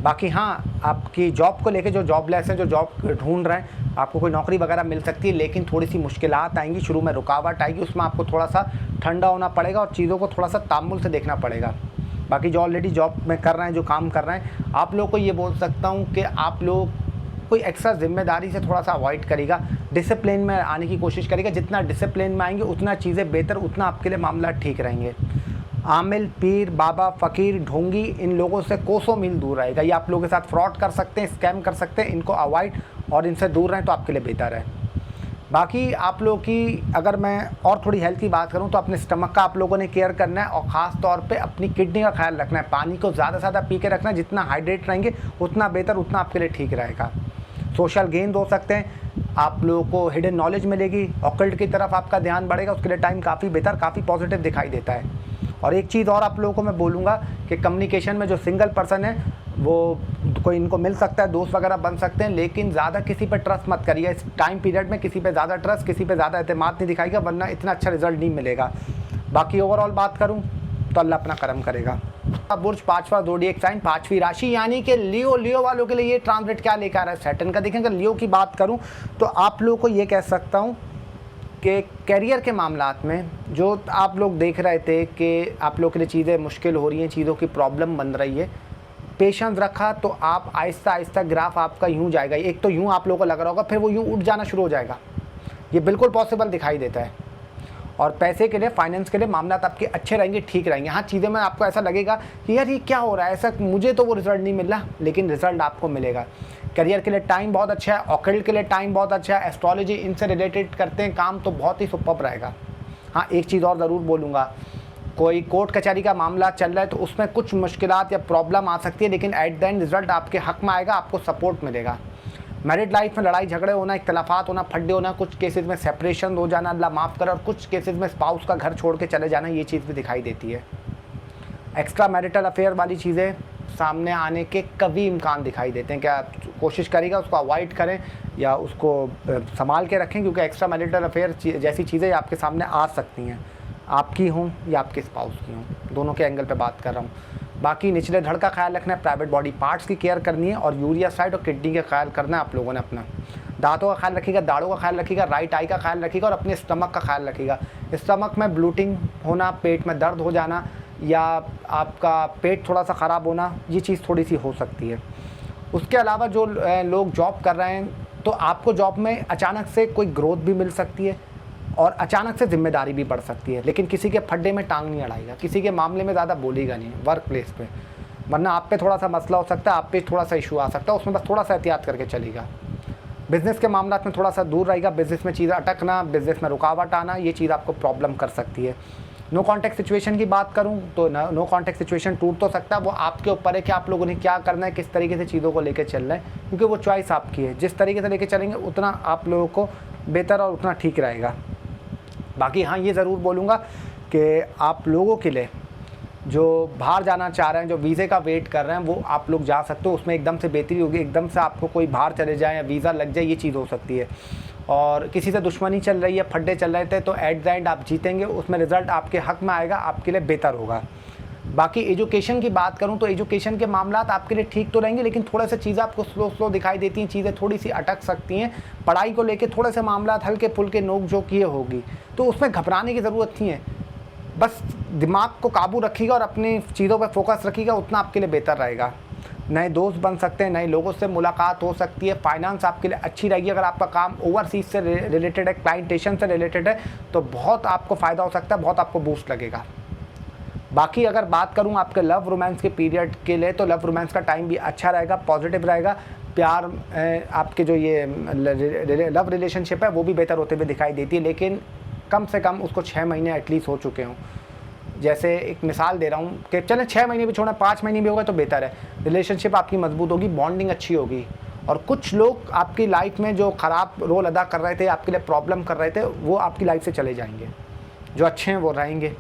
S1: बाकी हाँ, आपकी जॉब को लेके जो जॉबलेस हैं, जो जॉब ढूंढ रहे हैं, आपको कोई नौकरी वगैरह मिल सकती है, लेकिन थोड़ी सी मुश्किलात आएंगी, शुरू में रुकावट आएगी, उसमें आपको थोड़ा सा ठंडा होना पड़ेगा और चीज़ों को थोड़ा सा तामुल से देखना पड़ेगा। बाकी जो ऑलरेडी जॉब में कर रहे हैं, जो काम कर रहे हैं, आप लोग को ये बोल सकता हूँ कि आप लोग कोई एक्स्ट्रा जिम्मेदारी से थोड़ा सा अवॉइड करेगा, डिसिप्लिन में आने की कोशिश करेगा। जितना डिसिप्लिन में आएंगे उतना चीज़ें बेहतर, उतना आपके लिए मामला ठीक रहेंगे। आमिल, पीर, बाबा, फ़कीर, ढोंगी, इन लोगों से कोसों मील दूर रहेगा। ये आप लोगों के साथ फ्रॉड कर सकते हैं, स्कैम कर सकते हैं, इनको अवॉइड और इनसे दूर रहें तो आपके लिए बेहतर है। बाकी आप लोगों की अगर मैं और थोड़ी हेल्थ की बात करूं तो अपने स्टमक का आप लोगों ने केयर करना है और ख़ास तौर पे अपनी किडनी का ख्याल रखना है। पानी को ज़्यादा से ज़्यादा पी के रखना है, जितना हाइड्रेट रहेंगे उतना बेहतर, उतना आपके लिए ठीक रहेगा। सोशल गेन हो सकते हैं, आप लोगों को हिडन नॉलेज मिलेगी, ऑकल्ट की तरफ आपका ध्यान बढ़ेगा, उसके लिए टाइम काफ़ी बेहतर, काफ़ी पॉजिटिव दिखाई देता है। और एक चीज़ और आप लोगों को मैं बोलूँगा कि कम्युनिकेशन में जो सिंगल पर्सन है वो कोई इनको मिल सकता है, दोस्त वगैरह बन सकते हैं, लेकिन ज़्यादा किसी पे ट्रस्ट मत करिए इस टाइम पीरियड में। किसी पे ज़्यादा ट्रस्ट, किसी पे ज़्यादा एतमाद नहीं दिखाएगा, वरना इतना अच्छा रिजल्ट नहीं मिलेगा। बाकी ओवरऑल बात करूँ तो अल्लाह अपना करम करेगा। बुर्ज 5वां ज़ोडिएक साइन 5वीं राशि यानी कि लियो। लियो वालों के लिए ये ट्रांजिट क्या लेकर आ रहा है सैटर्न का। देखें, अगर लियो की बात करूँ तो आप लोगों को ये कह सकता हूँ कि करियर के मामलात में जो आप लोग देख रहे थे कि आप लोग के लिए चीज़ें मुश्किल हो रही हैं, चीज़ों की प्रॉब्लम बन रही है, पेशेंस रखा तो आप आहिस्ता आहिस्ता ग्राफ आपका यूँ जाएगा। एक तो यूँ आप लोगों को लग रहा होगा, फिर वो यूँ उठ जाना शुरू हो जाएगा। ये बिल्कुल पॉसिबल दिखाई देता है। और पैसे के लिए, फाइनेंस के लिए मामलात आपके अच्छे रहेंगे, ठीक रहेंगे। हाँ, चीज़ें में आपको ऐसा लगेगा कि यार ये क्या हो रहा है, ऐसा मुझे तो वो रिज़ल्ट नहीं मिल रहा, लेकिन रिज़ल्ट आपको मिलेगा। करियर के लिए टाइम बहुत अच्छा है, ऑकल्ट के लिए टाइम बहुत अच्छा है, एस्ट्रोलॉजी इनसे रिलेटेड करते हैं काम तो बहुत ही सुपर्ब रहेगा। हाँ, एक चीज़ और ज़रूर बोलूँगा, कोई कोर्ट कचहरी का मामला चल रहा है तो उसमें कुछ मुश्किलात या प्रॉब्लम आ सकती है, लेकिन एट द एंड रिज़ल्ट आपके हक़ में आएगा, आपको सपोर्ट मिलेगा। मैरिड लाइफ में लड़ाई झगड़े होना, इख्तलाफात होना, फड्डे होना, कुछ केसेस में सेपरेशन हो जाना, अल्लाह माफ़ करे, और कुछ केसेस में स्पाउस का घर छोड़ के चले जाना, ये चीज़ भी दिखाई देती है। एक्स्ट्रा मैरिटल अफेयर वाली चीज़ें सामने आने के कभी इम्कान दिखाई देते हैं। क्या कोशिश करेगा उसको अवॉइड करें या उसको संभाल के रखें, क्योंकि एक्स्ट्रा मैरिटल अफेयर जैसी चीज़ें आपके सामने आ सकती हैं, आपकी हों या आपके स्पाउस की हों, दोनों के एंगल पे बात कर रहा हूँ। बाकी निचले धड़ का ख्याल रखना है, प्राइवेट बॉडी पार्ट्स की केयर करनी है और यूरिया साइड और किडनी का ख्याल करना है आप लोगों ने अपना। दांतों का ख्याल रखिएगा, दाढ़ों का ख्याल रखिएगा, राइट आई का ख्याल रखिएगा और अपने स्टमक का ख्याल रखिएगा। स्टमक में ब्लूटिंग होना, पेट में दर्द हो जाना या आपका पेट थोड़ा सा ख़राब होना, ये चीज़ थोड़ी सी हो सकती है। उसके अलावा जो लोग जॉब कर रहे हैं तो आपको जॉब में अचानक से कोई ग्रोथ भी मिल सकती है और अचानक से जिम्मेदारी भी बढ़ सकती है, लेकिन किसी के फड्डे में टांग नहीं अड़ाएगा, किसी के मामले में ज़्यादा बोलेगा नहीं वर्क प्लेस पे, वरना आप पे थोड़ा सा मसला हो सकता है, आप पे थोड़ा सा इशू आ सकता है, उसमें बस थोड़ा सा एहतियात करके चलेगा। बिज़नेस के मामला में थोड़ा सा दूर रहेगा, बिज़नेस में चीज़ें अटकना, बिज़नेस में रुकावट आना, ये चीज़ आपको प्रॉब्लम कर सकती है। नो कॉन्टैक्ट सिचुएशन की बात करूं तो नो कॉन्टैक्ट सिचुएशन टूट तो सकता है, वो आपके ऊपर है कि आप लोगों ने क्या करना है, किस तरीके से चीज़ों को लेकर चल रहे हैं, क्योंकि वो चॉइस आपकी है। जिस तरीके से लेकर चलेंगे उतना आप लोगों को बेहतर और उतना ठीक रहेगा। बाकी हाँ, ये ज़रूर बोलूँगा कि आप लोगों के लिए जो बाहर जाना चाह रहे हैं, जो वीज़े का वेट कर रहे हैं, वो आप लोग जा सकते हो। उसमें एकदम से बेहतरी होगी, एकदम से आपको कोई बाहर चले जाए या वीज़ा लग जाए, ये चीज़ हो सकती है। और किसी से दुश्मनी चल रही है, फड्डे चल रहे थे, तो एट द एंड आप जीतेंगे, उसमें रिज़ल्ट आपके हक़ में आएगा, आपके लिए बेहतर होगा। बाकी एजुकेशन की बात करूं तो एजुकेशन के मामलात आपके लिए ठीक तो रहेंगे, लेकिन थोड़ा सा चीज़ें आपको स्लो दिखाई देती हैं, चीज़ें थोड़ी सी अटक सकती हैं। पढ़ाई को लेके थोड़े से मामलात हल्के फुल्के नोक झोंक ये होगी, तो उसमें घबराने की ज़रूरत नहीं है। बस दिमाग को काबू रखिएगा और अपनी चीज़ों पर फोकस रखिएगा, उतना आपके लिए बेहतर रहेगा। नए दोस्त बन सकते हैं, नए लोगों से मुलाकात हो सकती है, फाइनेंस आपके लिए अच्छी रहेगी। अगर आपका काम ओवरसीज से रिलेटेड है, क्लाइंटेशन से रिलेटेड है, तो बहुत आपको फ़ायदा हो सकता है, बहुत आपको बूस्ट लगेगा। बाकी अगर बात करूं आपके लव रोमांस के पीरियड के लिए, तो लव रोमांस का टाइम भी अच्छा रहेगा, पॉजिटिव रहेगा। प्यार आपके जो ये लव रिलेशनशिप है वो भी बेहतर होते हुए दिखाई देती है, लेकिन कम से कम उसको 6 महीने एटलीस्ट हो चुके हों। जैसे एक मिसाल दे रहा हूँ कि चलें 6 महीने भी छोड़ना, 5 महीने भी होगा तो बेहतर है। रिलेशनशिप आपकी मजबूत होगी, बॉन्डिंग अच्छी होगी, और कुछ लोग आपकी लाइफ में जो ख़राब रोल अदा कर रहे थे, आपके लिए प्रॉब्लम कर रहे थे, वो आपकी लाइफ से चले जाएंगे। जो अच्छे हैं वो रहेंगे।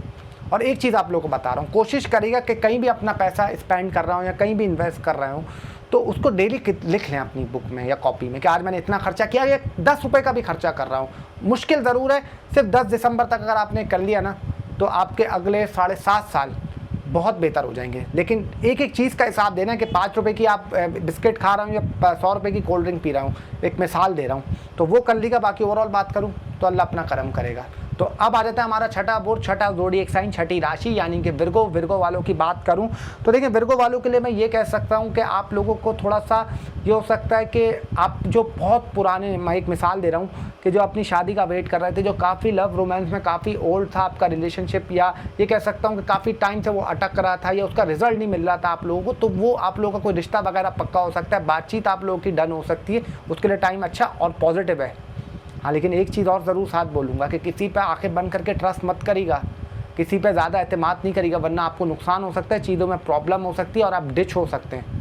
S1: और एक चीज़ आप लोगों को बता रहा हूँ, कोशिश करिएगा कि कहीं भी अपना पैसा स्पेंड कर रहा हूँ या कहीं भी इन्वेस्ट कर रहा हूँ तो उसको डेली लिख लें अपनी बुक में या कॉपी में कि आज मैंने इतना खर्चा किया, या 10 रुपये का भी खर्चा कर रहा हूँ। मुश्किल ज़रूर है, सिर्फ 10 दिसंबर तक अगर आपने कर लिया ना, तो आपके अगले 7.5 साल बहुत बेहतर हो जाएंगे। लेकिन एक एक चीज़ का हिसाब देना कि 5 रुपये की आप बिस्किट खा रहा हूँ या 100 रुपये की कोल्ड ड्रिंक पी रहा हूँ, एक मिसाल दे रहा हूँ, तो वो कर लीजिएगा। बाकी ओवरऑल बात करूँ तो अल्लाह अपना करम करेगा। तो अब आ जाता है हमारा छठा बुर्ज, छठा ज़ोडिएक साइन, छठी राशि यानी कि विर्गो। विर्गो वालों की बात करूं तो देखिए विर्गो वालों के लिए मैं ये कह सकता हूं कि आप लोगों को थोड़ा सा ये हो सकता है कि आप जो बहुत पुराने, मैं एक मिसाल दे रहा हूं कि जो अपनी शादी का वेट कर रहे थे, जो काफ़ी लव रोमांस में काफ़ी ओल्ड था आपका रिलेशनशिप, या ये कह सकता हूँ कि काफ़ी टाइम से वो अटक रहा था या उसका रिजल्ट नहीं मिल रहा था आप लोगों को, तो वो आप लोगों का कोई रिश्ता वगैरह पक्का हो सकता है, बातचीत आप लोगों की डन हो सकती है, उसके लिए टाइम अच्छा और पॉजिटिव है। हाँ, लेकिन एक चीज़ और ज़रूर साथ बोलूँगा कि किसी पे आंखें बंद करके ट्रस्ट मत करिएगा, किसी पे ज़्यादा एतमाद नहीं करिएगा, वरना आपको नुकसान हो सकता है, चीज़ों में प्रॉब्लम हो सकती है और आप डिच हो सकते हैं।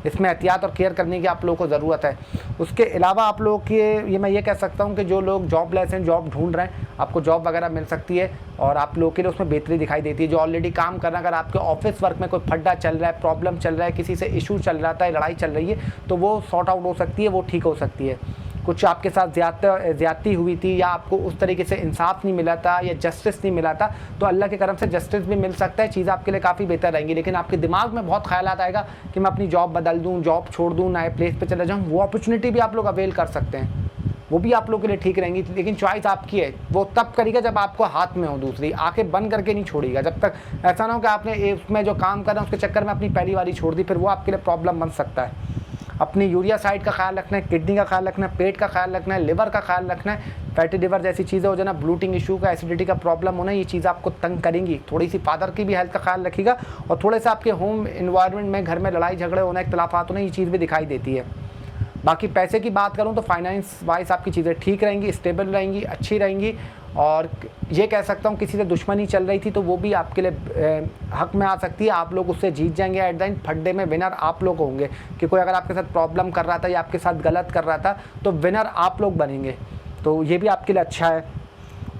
S1: इसमें एहतियात और केयर करने की आप लोगों को ज़रूरत है। उसके अलावा आप लोगों की ये मैं ये कह सकता हूँ कि जो लोग जॉबलेस हैं, जॉब ढूंढ रहे हैं, आपको जॉब वगैरह मिल सकती है और आप लोगों के लिए उसमें बेहतरी दिखाई देती है। जो ऑलरेडी काम कर रहे हैं, अगर आपके ऑफिस वर्क में कोई फड्डा चल रहा है, प्रॉब्लम चल रहा है, किसी से इशू चल रहा था, लड़ाई चल रही है, तो वो सॉर्ट आउट हो सकती है, वो ठीक हो सकती है। कुछ आपके साथ ज़्यादती हुई थी या आपको उस तरीके से इंसाफ नहीं मिला था या जस्टिस नहीं मिला था, तो अल्लाह के करम से जस्टिस भी मिल सकता है, चीज़ आपके लिए काफ़ी बेहतर रहेंगी। लेकिन आपके दिमाग में बहुत ख्याल आएगा कि मैं अपनी जॉब बदल दूँ, जॉब छोड़ दूँ, नए प्लेस पे चले जाऊँ, वो अपॉर्चुनिटी भी आप लोग अवेल कर सकते हैं, वो भी आप लोगों के लिए ठीक रहेंगी। लेकिन चॉइस आपकी है, वो तब करिएगा जब आपको हाथ में हो। दूसरी, आंखें बंद करके नहीं छोड़िएगा, जब तक ऐसा ना हो कि आपने उसमें जो काम कर रहे हैं उसके चक्कर में अपनी पहली बारी छोड़ दी, फिर वो आपके लिए प्रॉब्लम बन सकता है। अपनी यूरिया साइड का ख्याल रखना है, किडनी का ख्याल रखना है, पेट का ख्याल रखना है, लिवर का ख्याल रखना है। फैटी लिवर जैसी चीज़ें हो जाना, ब्लूटिंग इशू का, एसिडिटी का प्रॉब्लम होना, ये चीज़ आपको तंग करेंगी। थोड़ी सी फादर की भी हेल्थ का ख्याल रखिएगा और थोड़े से आपके होम इन्वायरमेंट में, घर में लड़ाई झगड़े होना, इख्तलाफात होना, ये चीज़ भी दिखाई देती है। बाकी पैसे की बात करूं तो फाइनेंस वाइज आपकी चीज़ें ठीक रहेंगी, स्टेबल रहेंगी, अच्छी रहेंगी। और ये कह सकता हूं किसी से दुश्मनी चल रही थी तो वो भी आपके लिए हक में आ सकती है, आप लोग उससे जीत जाएंगे। एट द एंड फड्डे में विनर आप लोग होंगे कि कोई अगर आपके साथ प्रॉब्लम कर रहा था या आपके साथ गलत कर रहा था तो विनर आप लोग बनेंगे, तो ये भी आपके लिए अच्छा है।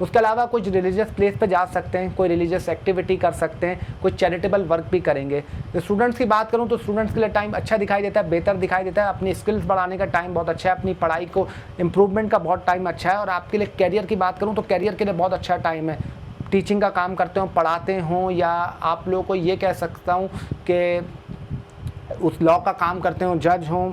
S1: उसके अलावा कुछ रिलीजियस प्लेस पे जा सकते हैं, कोई रिलीजियस एक्टिविटी कर सकते हैं, कुछ चैरिटेबल वर्क भी करेंगे। तो स्टूडेंट्स की बात करूं तो स्टूडेंट्स के लिए टाइम अच्छा दिखाई देता है, बेहतर दिखाई देता है। अपनी स्किल्स बढ़ाने का टाइम बहुत अच्छा है, अपनी पढ़ाई को इम्प्रूवमेंट का बहुत टाइम अच्छा है। और आपके लिए कैरियर की बात करूँ तो कैरियर के लिए बहुत अच्छा टाइम है। टीचिंग का काम करते हो, पढ़ाते हों, या आप लोगों को ये कह सकता हूँ कि उस लॉ का काम करते हो, जज हों,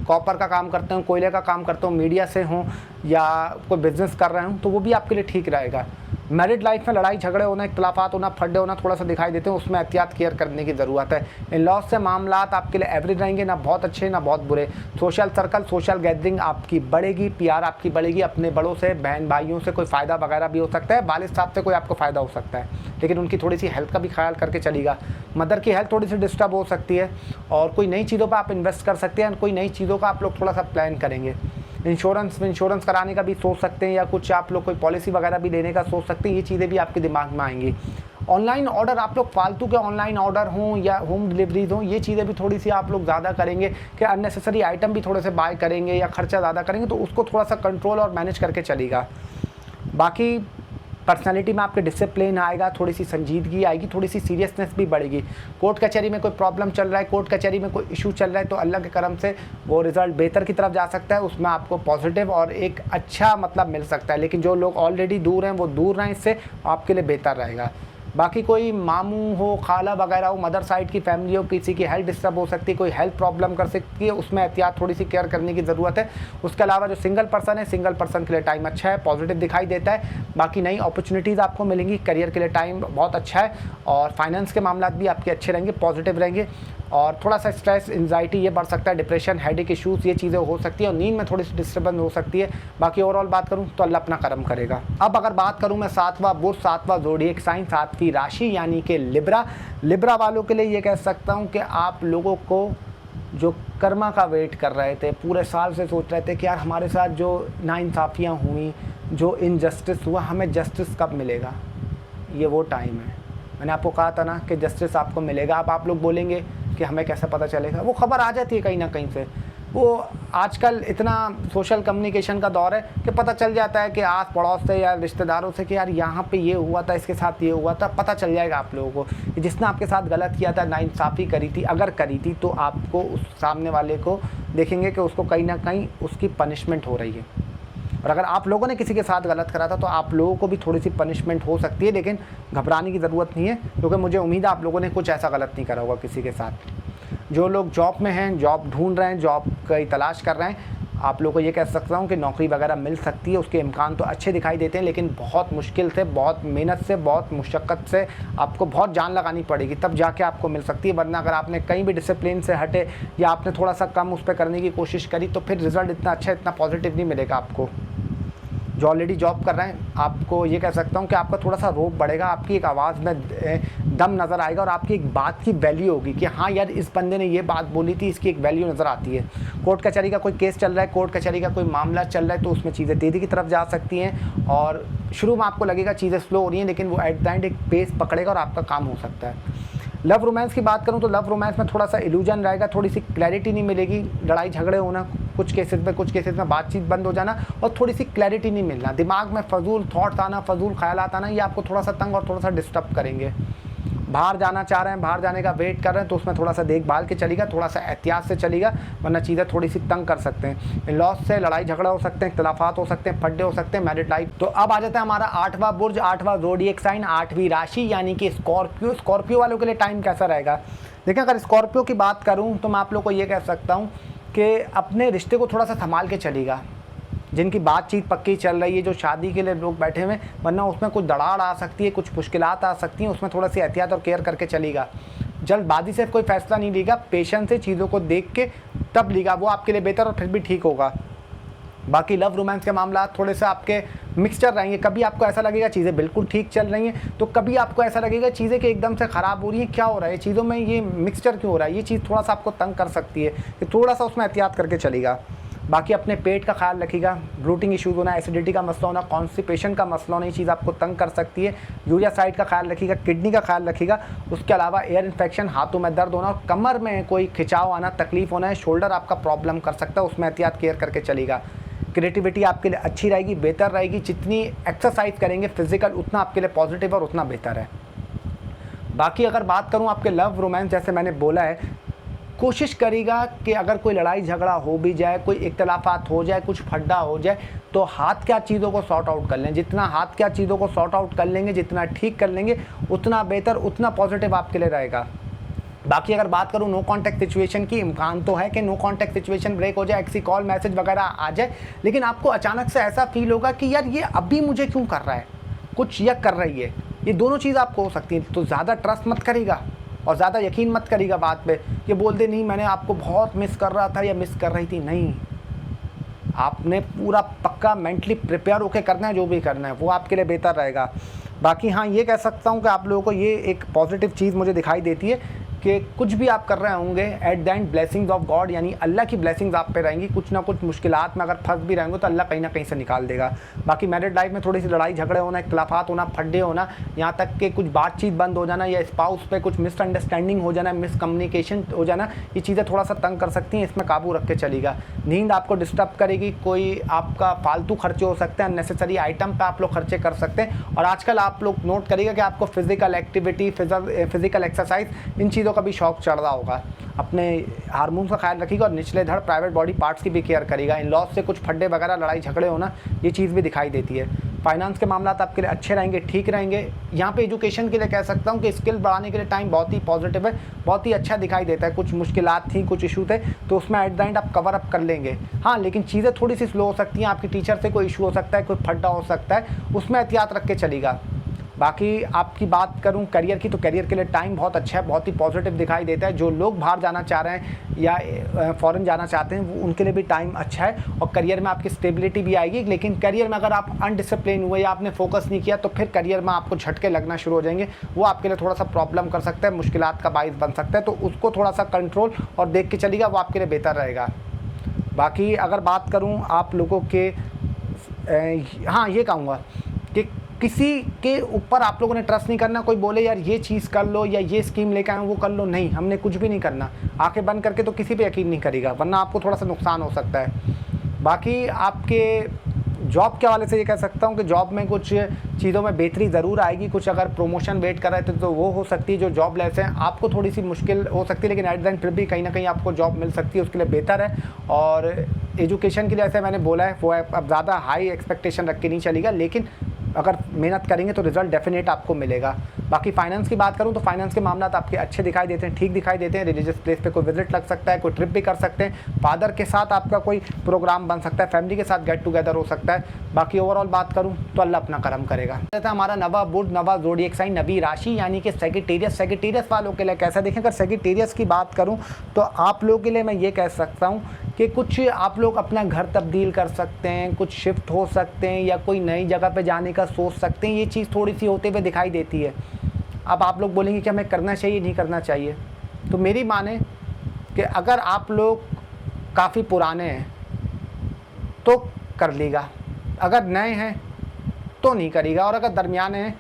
S1: कॉपर का काम करते हो, कोयले का काम करते हो, मीडिया से हों, या कोई बिजनेस कर रहे हो, तो वो भी आपके लिए ठीक रहेगा। मैरिड लाइफ में लड़ाई झगड़े होना, इख्तलाफात होना, फड्डे होना थोड़ा सा दिखाई देते हैं, उसमें एहतियात केयर करने की ज़रूरत है। इन लॉस से मामलात आपके लिए एवरेज रहेंगे, ना बहुत अच्छे ना बहुत बुरे। सोशल सर्कल, सोशल गैदरिंग आपकी बढ़ेगी, पीआर आपकी बढ़ेगी, अपने बड़ों से, बहन भाइयों से कोई फ़ायदा वगैरह भी हो सकता है, वालिद साहब से कोई आपको फ़ायदा हो सकता है, लेकिन उनकी थोड़ी सी हेल्थ का भी ख्याल करके चलिएगा। मदर की हेल्थ थोड़ी सी डिस्टर्ब हो सकती है और कोई नई चीज़ों पर आप इन्वेस्ट कर सकते हैं, कोई नई चीज़ों का आप लोग थोड़ा सा प्लान करेंगे। इंश्योरेंस कराने का भी सोच सकते हैं, या कुछ आप लोग कोई पॉलिसी वगैरह भी लेने का सोच सकते हैं, ये चीज़ें भी आपके दिमाग में आएंगी। ऑनलाइन ऑर्डर, आप लोग फालतू के ऑनलाइन ऑर्डर हों या होम डिलीवरीज हों, ये चीज़ें भी थोड़ी सी आप लोग ज़्यादा करेंगे कि अननेसेसरी आइटम भी थोड़े से बाय करेंगे या खर्चा ज़्यादा करेंगे, तो उसको थोड़ा सा कंट्रोल और मैनेज करके चलेगा। बाकी पर्सनालिटी में आपके डिसिप्लिन आएगा, थोड़ी सी संजीदगी आएगी, थोड़ी सी सीरियसनेस भी बढ़ेगी। कोर्ट कचहरी में कोई प्रॉब्लम चल रहा है, कोर्ट कचहरी में कोई इशू चल रहा है, तो अल्लाह के करम से वो रिज़ल्ट बेहतर की तरफ जा सकता है, उसमें आपको पॉजिटिव और एक अच्छा मतलब मिल सकता है। लेकिन जो लोग ऑलरेडी दूर हैं वो दूर रहें, इससे आपके लिए बेहतर रहेगा। बाकी कोई मामू हो, खाला वगैरह हो, मदर साइड की फैमिली हो, किसी की हेल्थ डिस्टर्ब हो सकती है, कोई हेल्थ प्रॉब्लम कर सकती है, उसमें एहतियात थोड़ी सी केयर करने की ज़रूरत है। उसके अलावा जो सिंगल पर्सन है, सिंगल पर्सन के लिए टाइम अच्छा है, पॉजिटिव दिखाई देता है। बाकी नई अपॉर्चुनिटीज़ आपको मिलेंगी, करियर के लिए टाइम बहुत अच्छा है और फाइनेंस के मामला भी आपके अच्छे रहेंगे, पॉजिटिव रहेंगे। और थोड़ा सा स्ट्रेस, एंजाइटी ये बढ़ सकता है, डिप्रेशन, हेडेक इश्यूज़, ये चीज़ें हो सकती है और नींद में थोड़ी सी डिस्टर्बेंस हो सकती है। बाकी ओवरऑल बात करूं तो अल्लाह अपना करम करेगा। अब अगर बात करूं मैं सातवां बुर्ज, सातवां ज़ोडिएक साइन, सातवीं राशि यानी कि लिब्रा वालों के लिए ये कह सकता हूं कि आप लोगों को जो कर्मा का वेट कर रहे थे, पूरे साल से सोच रहे थे कि यार हमारे साथ जो नाइंसाफ़ियाँ हुई, जो इनजस्टिस हुआ, हमें जस्टिस कब मिलेगा, ये वो टाइम है। मैंने आपको कहा था ना कि जस्टिस आपको मिलेगा। अब आप लोग बोलेंगे कि हमें कैसे पता चलेगा, वो खबर आ जाती है कहीं ना कहीं से। वो आजकल इतना सोशल कम्युनिकेशन का दौर है कि पता चल जाता है कि आस पड़ोस से या रिश्तेदारों से कि यार यहाँ पे ये हुआ था, इसके साथ ये हुआ था, पता चल जाएगा आप लोगों को कि जिसने आपके साथ गलत किया था, नाइंसाफ़ी करी थी, अगर करी थी, तो आपको उस सामने वाले को देखेंगे कि उसको कहीं ना कहीं उसकी पनिशमेंट हो रही है। और अगर आप लोगों ने किसी के साथ गलत करा था तो आप लोगों को भी थोड़ी सी पनिशमेंट हो सकती है, लेकिन घबराने की ज़रूरत नहीं है, क्योंकि मुझे उम्मीद है आप लोगों ने कुछ ऐसा गलत नहीं करा होगा किसी के साथ। जो लोग जॉब में हैं, जॉब ढूंढ रहे हैं, जॉब की तलाश कर रहे हैं, आप लोगों को ये कह सकता हूँ कि नौकरी वगैरह मिल सकती है, उसके इम्कान तो अच्छे दिखाई देते हैं, लेकिन बहुत मुश्किल से, बहुत मेहनत से, बहुत मुशक्क़त से आपको बहुत जान लगानी पड़ेगी, तब जाके आपको मिल सकती है। वरना अगर आपने कहीं भी डिसिप्लिन से हटे या आपने थोड़ा सा कम उस पर करने की कोशिश करी तो फिर रिज़ल्ट इतना अच्छा, इतना पॉजिटिव नहीं मिलेगा आपको। जो ऑलरेडी जॉब कर रहे हैं, आपको ये कह सकता हूँ कि आपका थोड़ा सा रोब बढ़ेगा, आपकी एक आवाज़ में दम नज़र आएगा और आपकी एक बात की वैल्यू होगी कि हाँ यार, इस बंदे ने ये बात बोली थी, इसकी एक वैल्यू नज़र आती है। कोर्ट कचहरी का कोई केस चल रहा है, कोर्ट कचहरी का कोई मामला चल रहा है, तो उसमें चीज़ें तेज़ी की तरफ जा सकती हैं और शुरू में आपको लगेगा चीज़ें स्लो हो रही हैं, लेकिन वो एट द एंड एक पेस पकड़ेगा और आपका काम हो सकता है। लव रोमांस की बात करूं तो लव रोमांस में थोड़ा सा इल्यूजन रहेगा, थोड़ी सी क्लैरिटी नहीं मिलेगी, लड़ाई झगड़े होना कुछ केसेस में बातचीत बंद हो जाना और थोड़ी सी क्लैरिटी नहीं मिलना, दिमाग में फजूल थॉट्स आना, फजूल ख्यालात आना, ये आपको थोड़ा सा तंग और थोड़ा सा डिस्टर्ब करेंगे। बाहर जाना चाह रहे हैं, बाहर जाने का वेट कर रहे हैं, तो उसमें थोड़ा सा देखभाल के चलेगा, थोड़ा सा एहतियात से चलेगा, वरना चीज़ें थोड़ी सी तंग कर सकते हैं। इन लॉस से लड़ाई झगड़ा हो सकते हैं, इख्तलाफात हो सकते हैं, फड्डे हो सकते हैं, मैरिड लाइफ। तो अब आ जाता है हमारा 8वां बुर्ज, 8वां ज़ोडिएक साइन, 8वीं राशि यानी कि स्कॉर्पियो। स्कॉर्पियो वालों के लिए टाइम कैसा रहेगा? देखिए, अगर स्कॉर्पियो की बात करूँ तो मैं आप लोग को ये कह सकता हूँ कि अपने रिश्ते को थोड़ा सा संभाल के चलेगा। जिनकी बातचीत पक्की चल रही है, जो शादी के लिए लोग बैठे हुए, वरना उसमें कुछ दरार आ सकती है, कुछ मुश्किलात आ सकती हैं, उसमें थोड़ा सी एहतियात और केयर करके चलेगा। जल्दबाजी से कोई फैसला नहीं लेगा, पेशेंस से चीज़ों को देख के तब लेगा, वो आपके लिए बेहतर और फिर भी ठीक होगा। बाकी लव रोमांस के मामला थोड़े से आपके मिक्सचर रहेंगे, कभी आपको ऐसा लगेगा चीज़ें बिल्कुल ठीक चल रही हैं, तो कभी आपको ऐसा लगेगा चीज़ें कि एकदम से ख़राब हो रही हैं, क्या हो रहा है चीज़ों में, ये मिक्सचर क्यों हो रहा है, ये चीज़ थोड़ा सा आपको तंग कर सकती है, कि थोड़ा सा उसमें एहतियात करके चलेगा। बाकी अपने पेट का ख्याल रखिएगा, ब्लोटिंग इश्यूज़ होना, एसिडिटी का मसला होना, कॉन्स्टिपेशन का मसला होना, ये चीज़ आपको तंग कर सकती है। यूरिया साइड का ख्याल रखिएगा, किडनी का ख्याल रखिएगा। उसके अलावा एयर इन्फेक्शन, हाथों में दर्द होना और कमर में कोई खिंचाव आना, तकलीफ होना है, शोल्डर आपका प्रॉब्लम कर सकता है, उसमें एहतियात केयर करके चलेगा। क्रिएटिविटी आपके लिए अच्छी रहेगी, बेहतर रहेगी, जितनी एक्सरसाइज करेंगे फिजिकल उतना आपके लिए पॉजिटिव और उतना बेहतर है। बाकी अगर बात करूँ आपके लव रोमांस, जैसे मैंने बोला है, कोशिश करेगा कि अगर कोई लड़ाई झगड़ा हो भी जाए, कोई इख्तलाफात हो जाए, कुछ फड्डा हो जाए, तो हाथ क्या चीज़ों को सॉर्ट आउट कर लें। जितना हाथ क्या चीज़ों को सॉर्ट आउट कर लेंगे, जितना ठीक कर लेंगे, उतना बेहतर, उतना पॉजिटिव आपके लिए रहेगा। बाकी अगर बात करूँ नो कॉन्टैक्ट सिचुएशन की, इम्कान तो है कि नो कॉन्टैक्ट सिचुएशन ब्रेक हो जाए, एक्सी कॉल मैसेज वगैरह आ जाए, लेकिन आपको अचानक से ऐसा फील होगा कि यार ये अभी मुझे क्यों कर रहा है, कुछ यक कर रही है। ये दोनों चीज़ आपको हो सकती है। तो ज़्यादा ट्रस्ट मत करेगा और ज़्यादा यकीन मत करिएगा बात पे, ये बोल दे नहीं मैंने आपको बहुत मिस कर रहा था या मिस कर रही थी, नहीं, आपने पूरा पक्का मेंटली प्रिपेयर होकर करना है, जो भी करना है वो आपके लिए बेहतर रहेगा। बाकी हाँ, ये कह सकता हूँ कि आप लोगों को ये एक पॉजिटिव चीज़ मुझे दिखाई देती है कि कुछ भी आप कर रहे होंगे, at the end blessings of God यानी अल्लाह की ब्लेसिंग्स आप पे रहेंगी। कुछ ना कुछ मुश्किलात में अगर फंस भी रहेंगे तो अल्लाह कहीं ना कहीं से निकाल देगा। बाकी मैरिड लाइफ में थोड़ी सी लड़ाई झगड़े होना, इख्तलाफात होना, फड्डे होना, यहाँ तक कि कुछ बातचीत बंद हो जाना या स्पाउस पे कुछ मिसअंडरस्टैंडिंग हो जाना, मिसकम्युनिकेशन हो जाना, ये चीज़ें थोड़ा सा तंग कर सकती हैं, इसमें काबू रख के चलेगा। नींद आपको डिस्टर्ब करेगी, कोई आपका फालतू खर्चे हो सकते हैं, अननेसेसरी आइटम पे आप लोग खर्चे कर सकते हैं। और आजकल आप लोग नोट करिएगा कि आपको फिजिकल एक्टिविटी, फिजिकल एक्सरसाइज, इन चीज़ों का भी शौक चढ़ रहा होगा। अपने हार्मोन्स का ख्याल रखिएगा और निचले धड़ प्राइवेट बॉडी पार्ट्स की भी केयर करिएगा। इन लॉस से कुछ फड्डे वगैरह, लड़ाई झगड़े होना, ये चीज़ भी दिखाई देती है। फाइनेंस के मामला आपके लिए अच्छे रहेंगे, ठीक रहेंगे। यहाँ पे एजुकेशन के लिए कह सकता हूँ कि स्किल बढ़ाने के लिए टाइम बहुत ही पॉजिटिव है, बहुत ही अच्छा दिखाई देता है। कुछ मुश्किलात थी, कुछ इशू थे, तो उसमें एट द एंड आप कवर अप कर लेंगे। हाँ, लेकिन चीज़ें थोड़ी सी स्लो हो सकती हैं, आपकी टीचर से कोई इशू हो सकता है, कोई फड्डा हो सकता है, उसमें एहतियात रख के चलेगा। बाकी आपकी बात करूं करियर की, तो करियर के लिए टाइम बहुत अच्छा है, बहुत ही पॉजिटिव दिखाई देता है। जो लोग बाहर जाना चाह रहे हैं या फॉरेन जाना चाहते हैं, वो उनके लिए भी टाइम अच्छा है और करियर में आपकी स्टेबिलिटी भी आएगी। लेकिन करियर में अगर आप अनडिसिप्लिन हुए या आपने फोकस नहीं किया, तो फिर करियर में आपको झटके लगना शुरू हो जाएंगे, वो आपके लिए थोड़ा सा प्रॉब्लम कर सकता है, मुश्किलात का बाइस बन सकता है। तो उसको थोड़ा सा कंट्रोल और देख के चलिएगा, वो आपके लिए बेहतर रहेगा। बाकी अगर बात करूँ आप लोगों के, हाँ ये कहूँगा कि किसी के ऊपर आप लोगों ने ट्रस्ट नहीं करना। कोई बोले यार ये चीज़ कर लो या ये स्कीम लेकर आए वो कर लो, नहीं, हमने कुछ भी नहीं करना। आंखें बंद करके तो किसी पे यकीन नहीं करेगा, वरना आपको थोड़ा सा नुकसान हो सकता है। बाकी आपके जॉब के हवाले से ये कह सकता हूँ कि जॉब में कुछ चीज़ों में बेहतरी ज़रूर आएगी। कुछ अगर प्रमोशन वेट कर रहे थे तो वो हो सकती है। जो जॉब लेस हैं आपको थोड़ी सी मुश्किल हो सकती है, लेकिन एट द एंड फिर भी कहीं ना कहीं आपको जॉब मिल सकती है, उसके लिए बेहतर है। और एजुकेशन के लिए जैसे मैंने बोला है, वो अब ज़्यादा हाई एक्सपेक्टेशन रख के नहीं चलेगा, लेकिन अगर मेहनत करेंगे तो रिजल्ट डेफिनेट आपको मिलेगा। बाकी फाइनेंस की बात करूं तो फाइनेंस के मामला आपके अच्छे दिखाई देते हैं, ठीक दिखाई देते हैं। रिलीजियस प्लेस पे कोई विजिट लग सकता है, कोई ट्रिप भी कर सकते हैं, फादर के साथ आपका कोई प्रोग्राम बन सकता है, फैमिली के साथ गेट टुगेदर हो सकता है। बाकी ओवरऑल बात करूं तो अल्लाह अपना करम करेगा। हमारा नवा बुध, नवा ज़ोडिएक साइन, नवी राशि यानी कि सैजिटेरियस। सैजिटेरियस वालों के लिए कैसा देखें, अगर सैजिटेरियस की बात करूं तो आप लोगों के लिए मैं ये कह सकता हूं कि कुछ आप लोग अपना घर तब्दील कर सकते हैं, कुछ शिफ्ट हो सकते हैं या कोई नई जगह पे जाने का सोच सकते हैं। ये चीज़ थोड़ी सी होते हुए दिखाई देती है। अब आप लोग बोलेंगे कि हमें करना चाहिए नहीं करना चाहिए, तो मेरी माने कि अगर आप लोग काफ़ी पुराने हैं तो कर लेगा, अगर नए हैं तो नहीं करेगा, और अगर दरमियाने हैं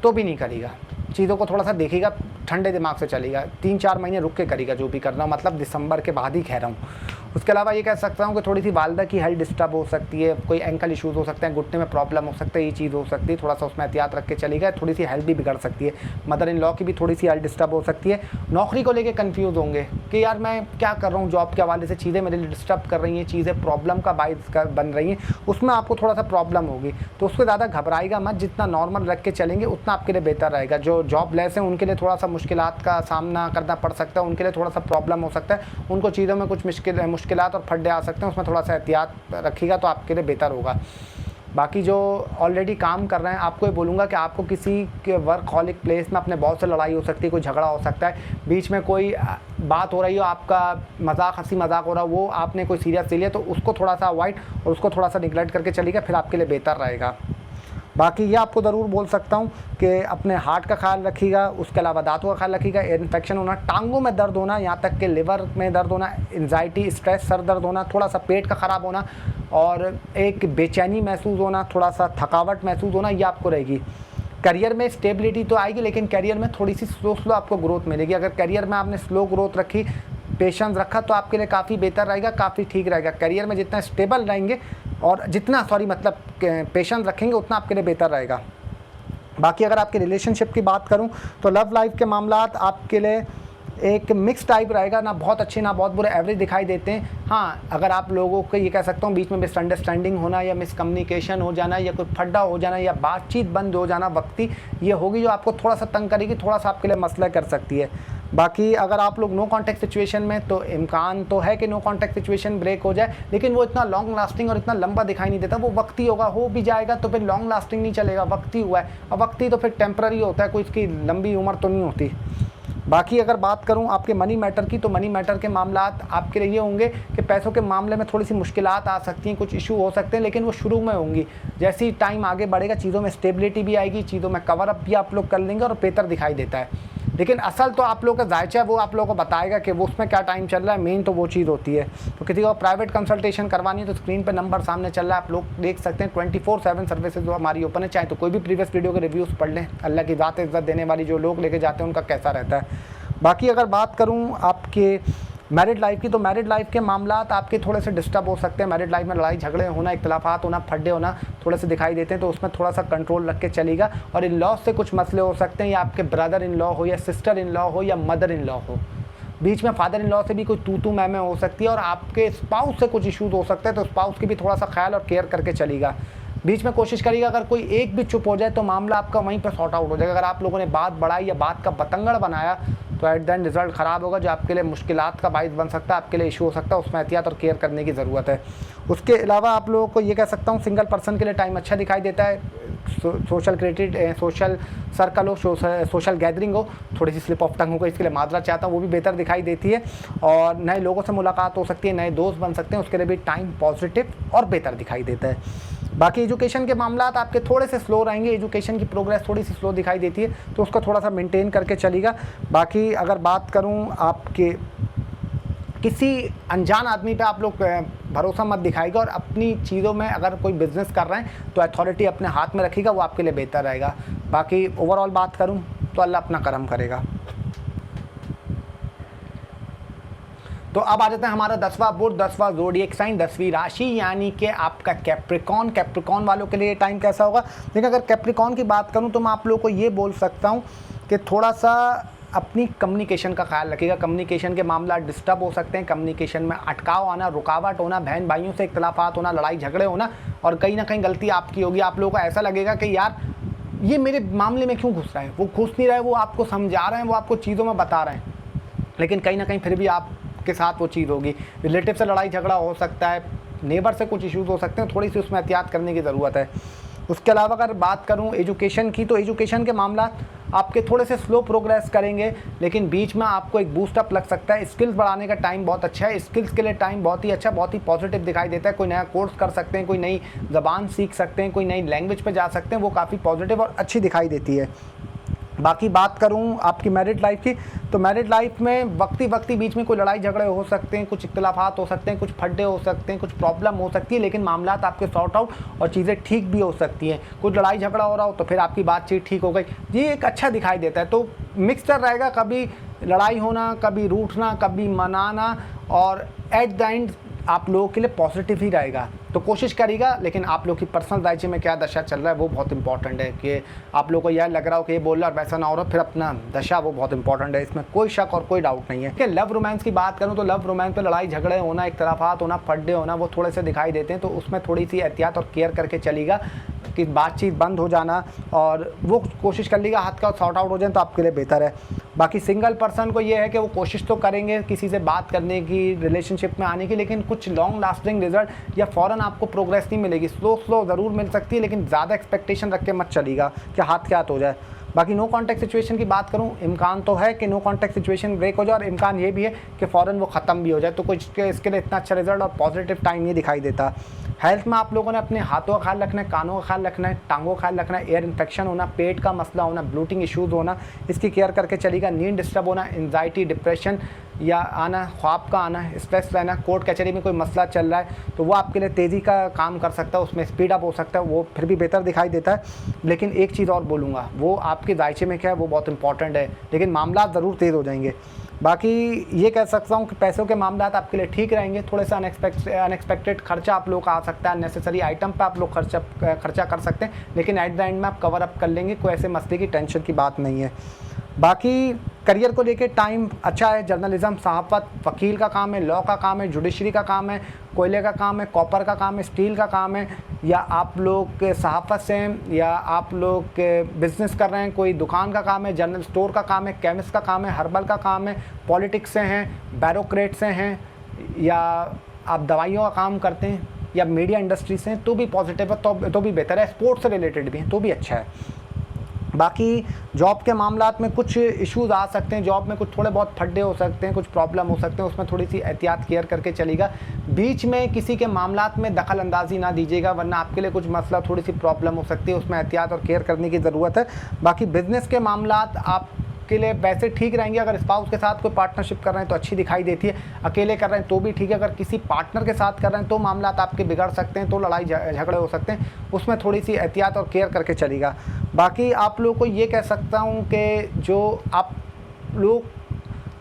S1: तो भी नहीं करेगा। चीज़ों को थोड़ा सा देखेगा, ठंडे दिमाग से चलेगा, 3-4 महीने रुक के करेगा जो भी करना, मतलब दिसंबर के बाद ही कह रहा हूँ। उसके अलावा ये कह सकता हूँ कि थोड़ी सी वालदा की हेल्थ डिस्टर्ब हो सकती है, कोई एंकल इश्यूज़ हो सकते हैं, घुटने में प्रॉब्लम हो सकता है, ये चीज़ हो सकती है, थोड़ा सा उसमें एहतियात रख के चलेगा। थोड़ी सी हेल्थ भी बिगड़ सकती है, मदर इन लॉ की भी थोड़ी सी हेल्थ डिस्टर्ब हो सकती है। नौकरी को लेकर कन्फ्यूज़ होंगे कि यार मैं क्या कर रहा हूँ, जॉब के हवाले से चीज़ें मेरे लिए डिस्टर्ब कर रही हैं, चीज़ें प्रॉब्लम का बाइस बन रही हैं, उसमें आपको थोड़ा सा प्रॉब्लम होगी। तो उसको ज़्यादा घबराएगा मत, जितना नॉर्मल रख के चलेंगे उतना आपके लिए बेहतर रहेगा। जो जॉब लेस हैं उनके लिए थोड़ा सा मुश्किलात का सामना करना पड़ सकता है, उनके लिए थोड़ा सा प्रॉब्लम हो सकता है, उनको चीज़ों में कुछ मुश्किलात और फड्डे आ सकते हैं, उसमें थोड़ा सा एहतियात रखिएगा तो आपके लिए बेहतर होगा। बाकी जो ऑलरेडी काम कर रहे हैं, आपको ये बोलूँगा कि आपको किसी के वर्कहॉलिक प्लेस में अपने बॉस से लड़ाई हो सकती है, कोई झगड़ा हो सकता है, बीच में कोई बात हो रही हो, आपका मजाक हंसी मजाक हो रहा, वो आपने कोई सीरियस ले लिया, तो उसको थोड़ा सा अवॉइड और उसको थोड़ा सा निगलेक्ट करके चलिएगा, फिर आपके लिए बेहतर रहेगा। बाकी ये आपको ज़रूर बोल सकता हूँ कि अपने हार्ट का ख्याल रखिएगा, उसके अलावा दांतों का ख्याल रखिएगा। इन्फेक्शन होना, टांगों में दर्द होना, यहाँ तक कि लिवर में दर्द होना, एंजाइटी, स्ट्रेस, सर दर्द होना, थोड़ा सा पेट का ख़राब होना और एक बेचैनी महसूस होना, थोड़ा सा थकावट महसूस होना, ये आपको रहेगी। करियर में स्टेबिलिटी तो आएगी, लेकिन करियर में थोड़ी सी स्लो आपको ग्रोथ मिलेगी। अगर करियर में आपने स्लो ग्रोथ रखी, पेशेंस रखा, तो आपके लिए काफ़ी बेहतर रहेगा, काफ़ी ठीक रहेगा। करियर में जितना स्टेबल रहेंगे और मतलब पेशेंस रखेंगे उतना आपके लिए बेहतर रहेगा। बाकी अगर आपके रिलेशनशिप की बात करूं तो लव लाइफ के मामलात आपके लिए एक मिक्स टाइप रहेगा, ना बहुत अच्छे ना बहुत बुरे, एवरेज दिखाई देते हैं। हाँ, अगर आप लोगों को ये कह सकता हूँ बीच में मिसअंडरस्टैंडिंग होना या मिसकम्युनिकेशन हो जाना या कोई फड्डा हो जाना या बातचीत बंद हो जाना वक्ती, ये होगी जो आपको थोड़ा सा तंग करेगी, थोड़ा सा आपके लिए मसला कर सकती है। बाकी अगर आप लोग नो कॉन्टैक्ट सिचुएशन में, तो इम्कान तो है कि नो कॉन्टैक्ट सिचुएशन ब्रेक हो जाए, लेकिन वो इतना लॉन्ग लास्टिंग और इतना लंबा दिखाई नहीं देता। वो वक्ती होगा, हो भी जाएगा तो फिर लॉन्ग लास्टिंग नहीं चलेगा, वक्ती हुआ है, और वक्ती तो फिर टेम्पररी होता है, कोई इसकी लंबी उम्र तो नहीं होती। बाकी अगर बात करूं आपके मनी मैटर की, तो मनी मैटर के मामलात आपके लिए ये होंगे कि पैसों के मामले में थोड़ी सी मुश्किलात आ सकती हैं, कुछ इशू हो सकते हैं, लेकिन वो शुरू में होंगी। जैसे ही टाइम आगे बढ़ेगा चीज़ों में स्टेबिलिटी भी आएगी, चीज़ों में कवर अप भी आप लोग कर लेंगे और बेहतर दिखाई देता है। लेकिन असल तो आप लोगों का जायचा है, वो आप लोगों को बताएगा कि वो उसमें क्या टाइम चल रहा है, मेन तो वो चीज़ होती है। तो किसी को प्राइवेट कंसल्टेशन करवानी है तो स्क्रीन पे नंबर सामने चल रहा है, आप लोग देख सकते हैं। 24/7 सर्विसेज जो हमारी ओपन है, चाहे तो कोई भी प्रीवियस वीडियो के रिव्यूज़ पढ़ लें। अल्लाह की ज़ात इज़्ज़त देने वाली जो लोग लेके जाते हैं उनका कैसा रहता है। बाकी अगर बात करूँ आपके मैरिड लाइफ की, तो मैरिड लाइफ के मामलात आपके थोड़े से डिस्टर्ब हो सकते हैं। मैरिड लाइफ में लड़ाई झगड़े होना, इख्तिलाफात होना, फड्डे होना थोड़े से दिखाई देते हैं, तो उसमें थोड़ा सा कंट्रोल रख के चलेगा। और इन लॉ से कुछ मसले हो सकते हैं, या आपके ब्रदर इन लॉ हो या सिस्टर इन लॉ हो या मदर इन लॉ हो, बीच में फादर इन लॉ से भी कोई तू मैं हो सकती है, और आपके स्पाउस से कुछ इशूज़ हो सकते हैं, तो स्पाउस की भी थोड़ा सा ख्याल और केयर करके चलेगा। बीच में कोशिश करिएगा अगर कोई एक भी चुप हो जाए तो मामला आपका वहीं पर सॉर्ट आउट हो जाएगा। अगर आप लोगों ने बात बढ़ाई या बात का बतंगड़ बनाया तो एट द एंड रिजल्ट ख़राब होगा, जो आपके लिए मुश्किलात का बाइस बन सकता है, आपके लिए इशू हो सकता है, उसमें एहतियात और केयर करने की ज़रूरत है। उसके अलावा आप लोगों को ये कह सकता हूँ सिंगल पर्सन के लिए टाइम अच्छा दिखाई देता है। सोशल क्रिएटिव, सोशल सर्कल हो, सोशल गैदरिंग हो, थोड़ी सी स्लिप ऑफ टंग होगा, इसके लिए माजरा चाहता हूँ, वो भी बेहतर दिखाई देती है। और नए लोगों से मुलाकात हो सकती है, नए दोस्त बन सकते हैं, उसके लिए भी टाइम पॉजिटिव और बेहतर दिखाई देता है। बाकी एजुकेशन के मामलात आपके थोड़े से स्लो रहेंगे, एजुकेशन की प्रोग्रेस थोड़ी सी स्लो दिखाई देती है, तो उसको थोड़ा सा मेंटेन करके चलेगा। बाकी अगर बात करूं आपके किसी अनजान आदमी पे आप लोग भरोसा मत दिखाएगा, और अपनी चीज़ों में अगर कोई बिज़नेस कर रहे हैं तो अथॉरिटी अपने हाथ में रखिएगा, वो आपके लिए बेहतर रहेगा। बाकी ओवरऑल बात करूं तो अल्लाह अपना करम करेगा। तो अब आ जाते हैं हमारा 10वां बुध, 10वां ज़ोडिएक साइन, 10वीं राशि यानी कि आपका कैप्रिकॉन। कैप्रिकॉन वालों के लिए टाइम कैसा होगा? लेकिन अगर कैप्रिकॉन की बात करूं तो मैं आप लोगों को ये बोल सकता हूं कि थोड़ा सा अपनी कम्युनिकेशन का ख्याल रखिएगा। कम्युनिकेशन के मामला डिस्टर्ब हो सकते हैं, कम्युनिकेशन में अटकाव आना, रुकावट होना, बहन भाइयों से इख्तलाफात होना, लड़ाई झगड़े होना, और कहीं ना कहीं गलती आपकी होगी। आप लोगों को ऐसा लगेगा कि यार ये मेरे मामले में क्यों घुस रहा है, वो घुस नहीं रहा है, वो आपको समझा रहे हैं, वो आपको चीज़ों में बता रहे हैं, लेकिन कहीं ना कहीं फिर भी आपके साथ वो चीज़ होगी। रिलेटिव से लड़ाई झगड़ा हो सकता है, नेबर से कुछ इश्यूज़ हो सकते हैं, थोड़ी सी उसमें एहतियात करने की ज़रूरत है। उसके अलावा अगर बात करूं एजुकेशन की, तो एजुकेशन के मामला आपके थोड़े से स्लो प्रोग्रेस करेंगे, लेकिन बीच में आपको एक बूस्टअप लग सकता है। स्किल्स बढ़ाने का टाइम बहुत अच्छा है, स्किल्स के लिए टाइम बहुत ही अच्छा, बहुत ही पॉजिटिव दिखाई देता है। कोई नया कोर्स कर सकते हैं, कोई नई ज़बान सीख सकते हैं, कोई नई लैंग्वेज पे जा सकते हैं, वो काफ़ी पॉजिटिव और अच्छी दिखाई देती है। बाकी बात करूं आपकी मैरिड लाइफ की, तो मैरिड लाइफ में वक्ती बीच में कोई लड़ाई झगड़े हो सकते हैं, कुछ इख्तलाफात हो सकते हैं, कुछ फड्डे हो सकते हैं, कुछ प्रॉब्लम हो सकती है, लेकिन मामलात आपके सॉर्ट आउट और चीज़ें ठीक भी हो सकती हैं। कुछ लड़ाई झगड़ा हो रहा हो तो फिर आपकी बातचीत ठीक हो गई, ये एक अच्छा दिखाई देता है। तो मिक्सचर रहेगा, कभी लड़ाई होना, कभी रूठना, कभी मनाना, और एट द एंड आप लोगों के लिए पॉजिटिव ही रहेगा। तो कोशिश करिएगा, लेकिन आप लोग की पर्सनल दायचे में क्या दशा चल रहा है वो बहुत इंपॉर्टेंट है, कि आप लोग को यह लग रहा हो कि ये बोल रहा और वैसा ना हो रहा, फिर अपना दशा वो बहुत इंपॉर्टेंट है, इसमें कोई शक और कोई डाउट नहीं है। कि लव रोमांस की बात करूँ तो लव रोमांस पे लड़ाई झगड़े होना, इख्तलाफात होना, फड्डे होना, वो थोड़े से दिखाई देते हैं, तो उसमें थोड़ी सी एहतियात और केयर करके चलिएगा कि बातचीत बंद हो जाना, और वो कोशिश कर लीजिएगा हाथ का सॉर्ट आउट हो जाए तो आपके लिए बेहतर है। बाकी सिंगल पर्सन को ये है कि वो कोशिश तो करेंगे किसी से बात करने की, रिलेशनशिप में आने की, लेकिन कुछ लॉन्ग लास्टिंग रिजल्ट या फ़ौरन आपको प्रोग्रेस नहीं मिलेगी। स्लो ज़रूर मिल सकती है, लेकिन ज़्यादा एक्सपेक्टेशन रख के मत चलिएगा कि हाथ के हाथ हो जाए। बाकी नो कॉन्टैक्ट सिचुएशन की बात करूं, इम्कान तो है कि नो कॉन्टैक्ट सिचुएशन ब्रेक हो जाए, और इम्कान ये भी है कि फ़ौरन वो ख़त्म भी हो जाए, तो कुछ इसके लिए इतना अच्छा रिजल्ट और पॉजिटिव टाइम ये दिखाई देता। हेल्थ में आप लोगों ने अपने हाथों का ख्याल रखना है, कानों का ख्याल रखना है, टांगों का ख्याल रखना है, एयर इन्फेक्शन होना, पेट का मसला होना, ब्लोटिंग इश्यूज़ होना, इसकी केयर करके चलेगा। नींद डिस्टर्ब होना, एंजाइटी, डिप्रेशन या आना, ख्वाब का आना, स्ट्रेस रहना, कोर्ट कचहरी में कोई मसला चल रहा है तो वो आपके लिए तेज़ी का काम कर सकता है, उसमें स्पीड अप हो सकता है, वो फिर भी बेहतर दिखाई देता है। लेकिन एक चीज़ और बोलूँगा, वो आपके दायचे में क्या है वो बहुत इंपॉर्टेंट है, लेकिन मामला ज़रूर तेज़ हो जाएंगे। बाकी ये कह सकता हूँ कि पैसों के मामला आपके लिए ठीक रहेंगे। थोड़े सा अनएक्सपेक्टेड खर्चा आप लोग का आ सकता है, नेसेसरी आइटम पे आप लोग खर्चा कर सकते हैं, लेकिन एट द एंड में आप कवर अप कर लेंगे, कोई ऐसे मसले की टेंशन की बात नहीं है। बाकी करियर को लेके टाइम अच्छा है। जर्नलिज्म, सहाफ़त, वकील का काम है, लॉ का काम है, जुडिशरी का काम है, कोयले का काम है, कॉपर का काम है, स्टील का काम है, या आप लोग सहाफ़त से हैं, या आप लोग बिज़नेस कर रहे हैं, कोई दुकान का काम है, जनरल स्टोर का काम है, केमिस्ट का काम है, हर्बल का काम है, पॉलिटिक्स से हैं, बैरोक्रेट से हैं, या आप दवाइयों का काम करते हैं, या मीडिया इंडस्ट्री से हैं, तो भी पॉजिटिव है, तो भी बेहतर है। स्पोर्ट्स से रिलेटेड भी हैं तो भी अच्छा है। बाकी जॉब के मामलात में कुछ इश्यूज़ आ सकते हैं, जॉब में कुछ थोड़े बहुत फड्डे हो सकते हैं, कुछ प्रॉब्लम हो सकते हैं, उसमें थोड़ी सी एहतियात केयर करके चलेगा। बीच में किसी के मामलात में दखल अंदाजी ना दीजिएगा, वरना आपके लिए कुछ मसला, थोड़ी सी प्रॉब्लम हो सकती है, उसमें एहतियात और केयर करने की ज़रूरत है। बाकी बिज़नेस के मामलात आपके लिए वैसे ठीक रहेंगे। अगर स्पाउस के साथ कोई पार्टनरशिप कर रहे हैं तो अच्छी दिखाई देती है, अकेले कर रहे हैं तो भी ठीक है, अगर किसी पार्टनर के साथ कर रहे हैं तो मामलात आपके बिगड़ सकते हैं, तो लड़ाई झगड़े हो सकते हैं, उसमें थोड़ी सी एहतियात और केयर करके चलेगा। बाकी आप लोगों को ये कह सकता हूँ कि जो आप लोग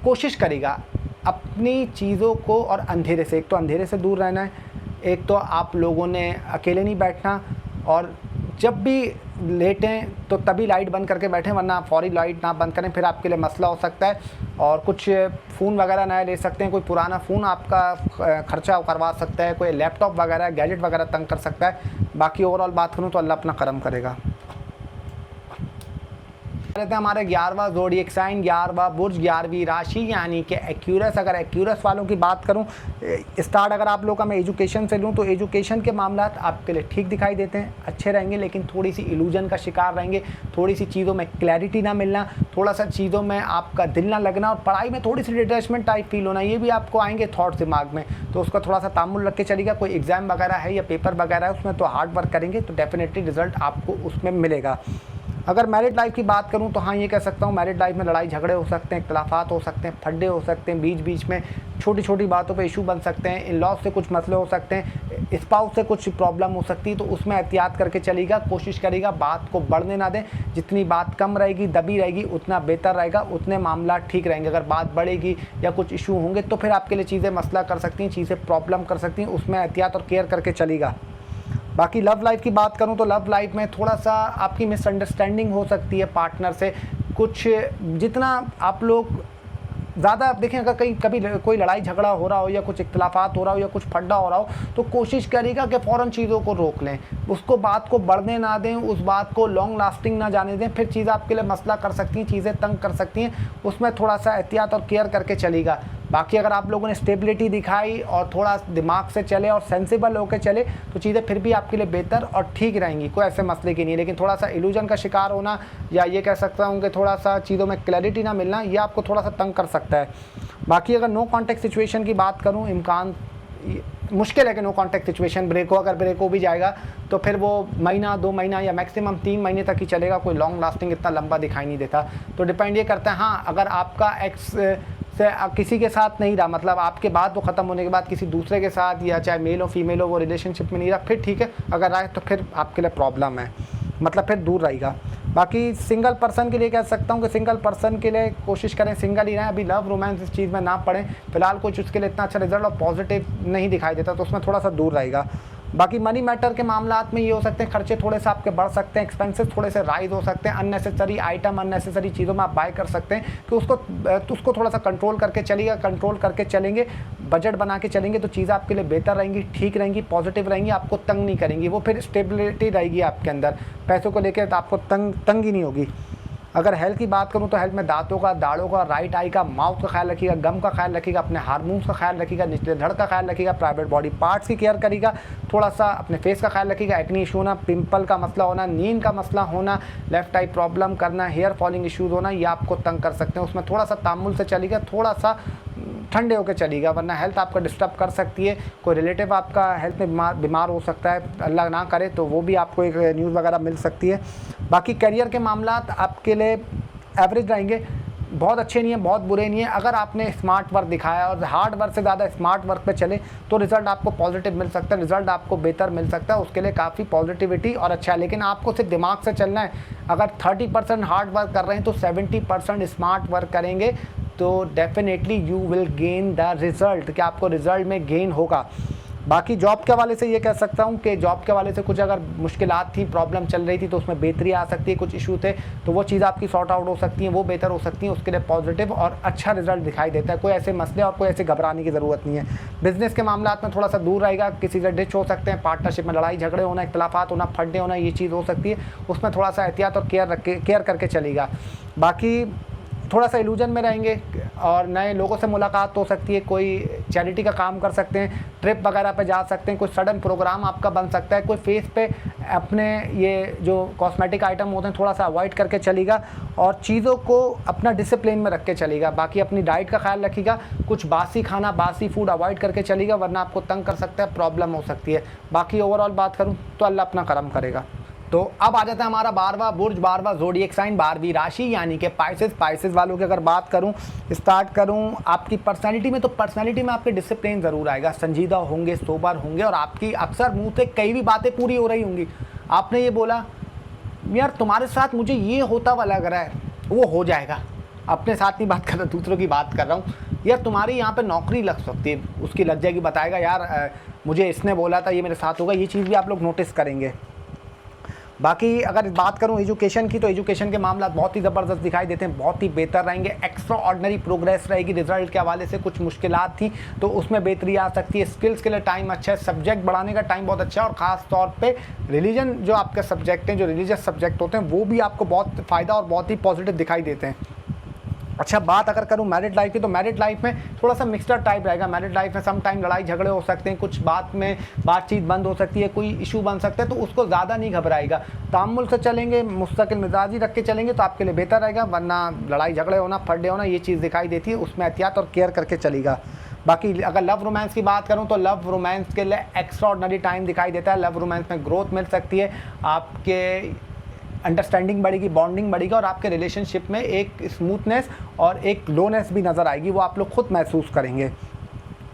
S1: कोशिश करेगा अपनी चीज़ों को, और अंधेरे से, एक तो अंधेरे से दूर रहना है, एक तो आप लोगों ने अकेले नहीं बैठना, और जब भी लेटें तो तभी लाइट बंद करके बैठें, वरना फौरी लाइट ना बंद करें, फिर आपके लिए मसला हो सकता है। और कुछ फ़ोन वगैरह नया ले सकते हैं, कोई पुराना फ़ोन आपका खर्चा करवा सकता है, कोई लैपटॉप वगैरह, गैजेट वगैरह तंग कर सकता है। बाकी ओवरऑल बात करूँ तो अल्लाह अपना करम करेगा। रहते हैं हमारे 11वां ज़ोडिएक साइन, 11वां बुर्ज, 11वीं राशि, यानी कि एक्यूरस। अगर एक्यूरस वालों की बात करूं, स्टार्ट अगर आप लोग का मैं एजुकेशन से लूं तो एजुकेशन के मामला आपके लिए ठीक दिखाई देते हैं, अच्छे रहेंगे, लेकिन थोड़ी सी इल्यूजन का शिकार रहेंगे, थोड़ी सी चीज़ों में क्लैरिटी ना मिलना, थोड़ा सा चीज़ों में आपका दिल ना लगना, और पढ़ाई में थोड़ी सी डिटैचमेंट टाइप फील होना, ये भी आपको आएंगे थॉट्स दिमाग में, तो उसका थोड़ा सा तामुल रख के चलिएगा। कोई एग्ज़ाम वगैरह है या पेपर वगैरह है उसमें तो हार्ड वर्क करेंगे तो डेफिनेटली रिजल्ट आपको उसमें मिलेगा। अगर मैरिड लाइफ की बात करूं तो हाँ, ये कह सकता हूं मैरिड लाइफ में लड़ाई झगड़े हो सकते हैं, इख्तलाफात हो सकते हैं, फड्डे हो सकते हैं, बीच बीच में छोटी छोटी बातों पे इशू बन सकते हैं, इन लॉज से कुछ मसले हो सकते हैं, स्पाउस से कुछ प्रॉब्लम हो सकती है, तो उसमें एहतियात करके चलेगा, कोशिश करेगा बात को बढ़ने ना दें। जितनी बात कम रहेगी, दबी रहेगी, उतना बेहतर रहेगा, उतने मामला ठीक रहेंगे। अगर बात बढ़ेगी या कुछ इशू होंगे तो फिर आपके लिए चीज़ें मसला कर सकती हैं, चीज़ें प्रॉब्लम कर सकती हैं, उसमें एहतियात और केयर करके चलेगा। बाकी लव लाइफ की बात करूं तो लव लाइफ में थोड़ा सा आपकी मिसअंडरस्टैंडिंग हो सकती है पार्टनर से, कुछ जितना आप लोग ज़्यादा देखें, अगर कहीं कभी कोई लड़ाई झगड़ा हो रहा हो या कुछ इख्तलाफात हो रहा हो या कुछ फड्डा हो रहा हो, तो कोशिश करिएगा कि फ़ौरन चीज़ों को रोक लें, उसको बात को बढ़ने ना दें, उस बात को लॉन्ग लास्टिंग ना जाने दें, फिर चीज़ आपके लिए मसला कर सकती हैं, चीज़ें तंग कर सकती हैं। उसमें थोड़ा सा एहतियात और केयर करके चलेगा। बाकी अगर आप लोगों ने स्टेबिलिटी दिखाई और थोड़ा दिमाग से चले और सेंसिबल होकर चले तो चीज़ें फिर भी आपके लिए बेहतर और ठीक रहेंगी, कोई ऐसे मसले की नहीं। लेकिन थोड़ा सा इल्यूजन का शिकार होना, या ये कह सकता हूँ कि थोड़ा सा चीज़ों में क्लैरिटी ना मिलना, ये आपको थोड़ा सा तंग कर सकता है। बाकी अगर नो कॉन्टैक्ट सिचुएशन की बात करूँ, इम्कान मुश्किल है कि नो कॉन्टैक्ट सिचुएशन ब्रेक हो। अगर ब्रेक हो भी जाएगा तो फिर वो महीना 2 महीना या मैक्सिमम 3 महीने तक ही चलेगा, कोई लॉन्ग लास्टिंग इतना लंबा दिखाई नहीं देता। तो डिपेंड ये करता है, हाँ अगर आपका एक्स से किसी के साथ नहीं रहा, मतलब आपके बाद वो ख़त्म होने के बाद किसी दूसरे के साथ, या चाहे मेल हो फीमेल हो, वो रिलेशनशिप में नहीं रहा, फिर ठीक है। अगर रहा तो फिर आपके लिए प्रॉब्लम है, मतलब फिर दूर रहेगा। बाकी सिंगल पर्सन के लिए कह सकता हूँ कि सिंगल पर्सन के लिए कोशिश करें सिंगल ही रहें, अभी लव रोमांस इस चीज़ में ना पड़ें फिलहाल। कुछ उसके लिए इतना अच्छा रिजल्ट और पॉजिटिव नहीं दिखाई देता, तो उसमें थोड़ा सा दूर रहेगा। बाकी मनी मैटर के मामलात में ये हो सकते हैं, खर्चे थोड़े से आपके बढ़ सकते हैं, एक्सपेंसेस थोड़े से राइज हो सकते हैं, अननेसेसरी आइटम अननेसेसरी चीज़ों में आप बाय कर सकते हैं, कि उसको थोड़ा सा कंट्रोल करके चलिएगा। कंट्रोल करके चलेंगे, बजट बना के चलेंगे तो चीज़ें आपके लिए बेहतर रहेंगी, ठीक रहेंगी, पॉजिटिव रहेंगी, आपको तंग नहीं करेंगी। वो फिर स्टेबिलिटी रहेगी आपके अंदर, पैसों को लेकर तो आपको तंग ही नहीं होगी। अगर हेल्थ की बात करूं तो हेल्थ में दांतों का, दाढ़ों का, राइट आई का, माउथ का ख्याल रखिएगा, गम का ख्याल रखिएगा, अपने हार्मोन्स का ख्याल रखिएगा, निचले धड़ का ख्याल रखिएगा, प्राइवेट बॉडी पार्ट्स की केयर करिएगा, थोड़ा सा अपने फेस का ख्याल रखिएगा, एक्ने इशू होना, पिंपल का मसला होना, नींद का मसला होना, लेफ्ट आई प्रॉब्लम करना, हेयर फॉलिंग इशूज़ होना, ये आपको तंग कर सकते हैं। उसमें थोड़ा सा तामुल से चलिएगा, थोड़ा सा ठंडे होकर चलिएगा, वरना हेल्थ आपका डिस्टर्ब कर सकती है। कोई रिलेटिव आपका हेल्थ में बीमार हो सकता है, अल्लाह ना करे, तो वो भी आपको एक न्यूज़ वगैरह मिल सकती है। बाकी करियर के मामलात आपके लिए एवरेज रहेंगे, बहुत अच्छे नहीं है, बहुत बुरे नहीं है। अगर आपने स्मार्ट वर्क दिखाया और हार्ड वर्क से ज़्यादा स्मार्ट वर्क पे चले तो रिज़ल्ट आपको पॉजिटिव मिल सकता है, रिज़ल्ट आपको बेहतर मिल सकता है, उसके लिए काफ़ी पॉजिटिविटी और अच्छा है। लेकिन आपको सिर्फ दिमाग से चलना है। अगर 30% हार्ड वर्क कर रहे हैं तो 70% स्मार्ट वर्क करेंगे तो definitely you will gain the result, कि आपको रिज़ल्ट में गेन होगा। बाकी जॉब के हवाले से ये कह सकता हूँ कि जॉब के हवाले से कुछ अगर मुश्किलात थी, प्रॉब्लम चल रही थी तो उसमें बेहतरी आ सकती है, कुछ इशू थे तो वो चीज़ आपकी सॉर्ट आउट हो सकती है, वो बेहतर हो सकती है, उसके लिए पॉजिटिव और अच्छा रिजल्ट दिखाई देता है। कोई ऐसे मसले और कोई ऐसे घबराने की ज़रूरत नहीं है। बिजनेस के मामलात में थोड़ा सा दूर रहेगा, किसी से डिच हो सकते हैं, पार्टनरशिप में लड़ाई झगड़े होना, इख्तलाफात होना, फड्डे होना, ये चीज़ हो सकती है, उसमें थोड़ा सा एहतियात और केयर करके चलेगा। बाकी थोड़ा सा इल्यूजन में रहेंगे और नए लोगों से मुलाकात हो सकती है, कोई चैरिटी का काम कर सकते हैं, ट्रिप वगैरह पे जा सकते हैं, कोई सडन प्रोग्राम आपका बन सकता है, कोई फेस पे अपने ये जो कॉस्मेटिक आइटम होते हैं थोड़ा सा अवॉइड करके चलेगा और चीज़ों को अपना डिसिप्लिन में रख के चलेगा। बाकी अपनी डाइट का ख्याल रखिएगा, कुछ बासी खाना, बासी फूड अवॉइड करके चलेगा, वरना आपको तंग कर सकता है, प्रॉब्लम हो सकती है। बाकी ओवरऑल बात करूँ तो अल्लाह अपना करम करेगा। तो अब आ जाता है हमारा 12वां बुर्ज, 12वां ज़ोडिएक साइन, 12वीं राशि यानी कि पाइसेस वालों की अगर बात करूं, स्टार्ट करूं आपकी पर्सनालिटी में, तो पर्सनालिटी में आपके डिसिप्लिन ज़रूर आएगा, संजीदा होंगे, सोबर होंगे और आपकी अक्सर मुंह से कई भी बातें पूरी हो रही होंगी। आपने ये बोला यार तुम्हारे साथ मुझे ये होता हुआ लग रहा है, वो हो जाएगा। अपने साथ नहीं बात कर रहा, दूसरों की बात कर रहा हूँ। यार तुम्हारी यहाँ पर नौकरी लग सकती है, उसकी लग जाएगी, बताएगा यार मुझे इसने बोला था ये मेरे साथ होगा, ये चीज़ भी आप लोग नोटिस करेंगे। बाकी अगर बात करूं एजुकेशन की, तो एजुकेशन के मामला बहुत ही ज़बरदस्त दिखाई देते हैं, बहुत ही बेहतर रहेंगे, एक्स्ट्रा ऑर्डिनरी प्रोग्रेस रहेगी। रिजल्ट के हवाले से कुछ मुश्किलात थी तो उसमें बेहतरी आ सकती है। स्किल्स के लिए टाइम अच्छा है, सब्जेक्ट बढ़ाने का टाइम बहुत अच्छा है और ख़ास तौर पे रिलीजन जो आपके सब्जेक्ट हैं, जो रिलीजियस सब्जेक्ट होते हैं, वो भी आपको बहुत फ़ायदा और बहुत ही पॉजिटिव दिखाई देते हैं। अच्छा, बात अगर करूं मैरिड लाइफ की, तो मैरिड लाइफ में थोड़ा सा मिक्सड टाइप रहेगा। मैरिड लाइफ में सम टाइम लड़ाई झगड़े हो सकते हैं, कुछ बात में बातचीत बंद हो सकती है, कोई इशू बन सकता है, तो उसको ज़्यादा नहीं घबराएगा, तामुल से चलेंगे, मुस्तकिल मिजाजी रख के चलेंगे तो आपके लिए बेहतर रहेगा, वरना लड़ाई झगड़े होना, फड्डे होना, ये चीज़ दिखाई देती है, उसमें एहतियात और केयर करके चलेगा। बाकी अगर लव रोमांस की बात करूं तो लव रोमांस के लिए एक्स्ट्रा ऑर्डिनरी टाइम दिखाई देता है। लव रोमांस में ग्रोथ मिल सकती है, आपके अंडरस्टैंडिंग बढ़ेगी, बॉन्डिंग बढ़ेगी और आपके रिलेशनशिप में एक स्मूथनेस और एक ग्लोनेस भी नज़र आएगी, वो आप लोग खुद महसूस करेंगे।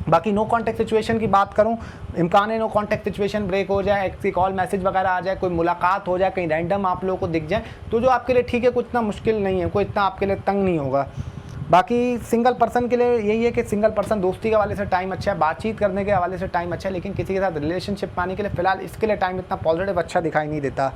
S1: बाकी नो कॉन्टैक्ट सिचुएशन की बात करूं, इम्कान है नो कॉन्टैक्ट सिचुएशन ब्रेक हो जाए, एक्सी कॉल मैसेज वगैरह आ जाए, कोई मुलाकात हो जाए, कहीं रैंडम आप लोगों को दिख जाए, तो जो आपके लिए ठीक है, कुछ इतना मुश्किल नहीं है, कोई इतना आपके लिए तंग नहीं होगा। बाकी सिंगल पर्सन के लिए यही है कि सिंगल पर्सन दोस्ती के हवाले से टाइम अच्छा है, बातचीत करने के हवाले से टाइम अच्छा है, लेकिन किसी के साथ रिलेशनशिप पाने के लिए फ़िलहाल इसके लिए टाइम इतना पॉजिटिव अच्छा दिखाई नहीं देता।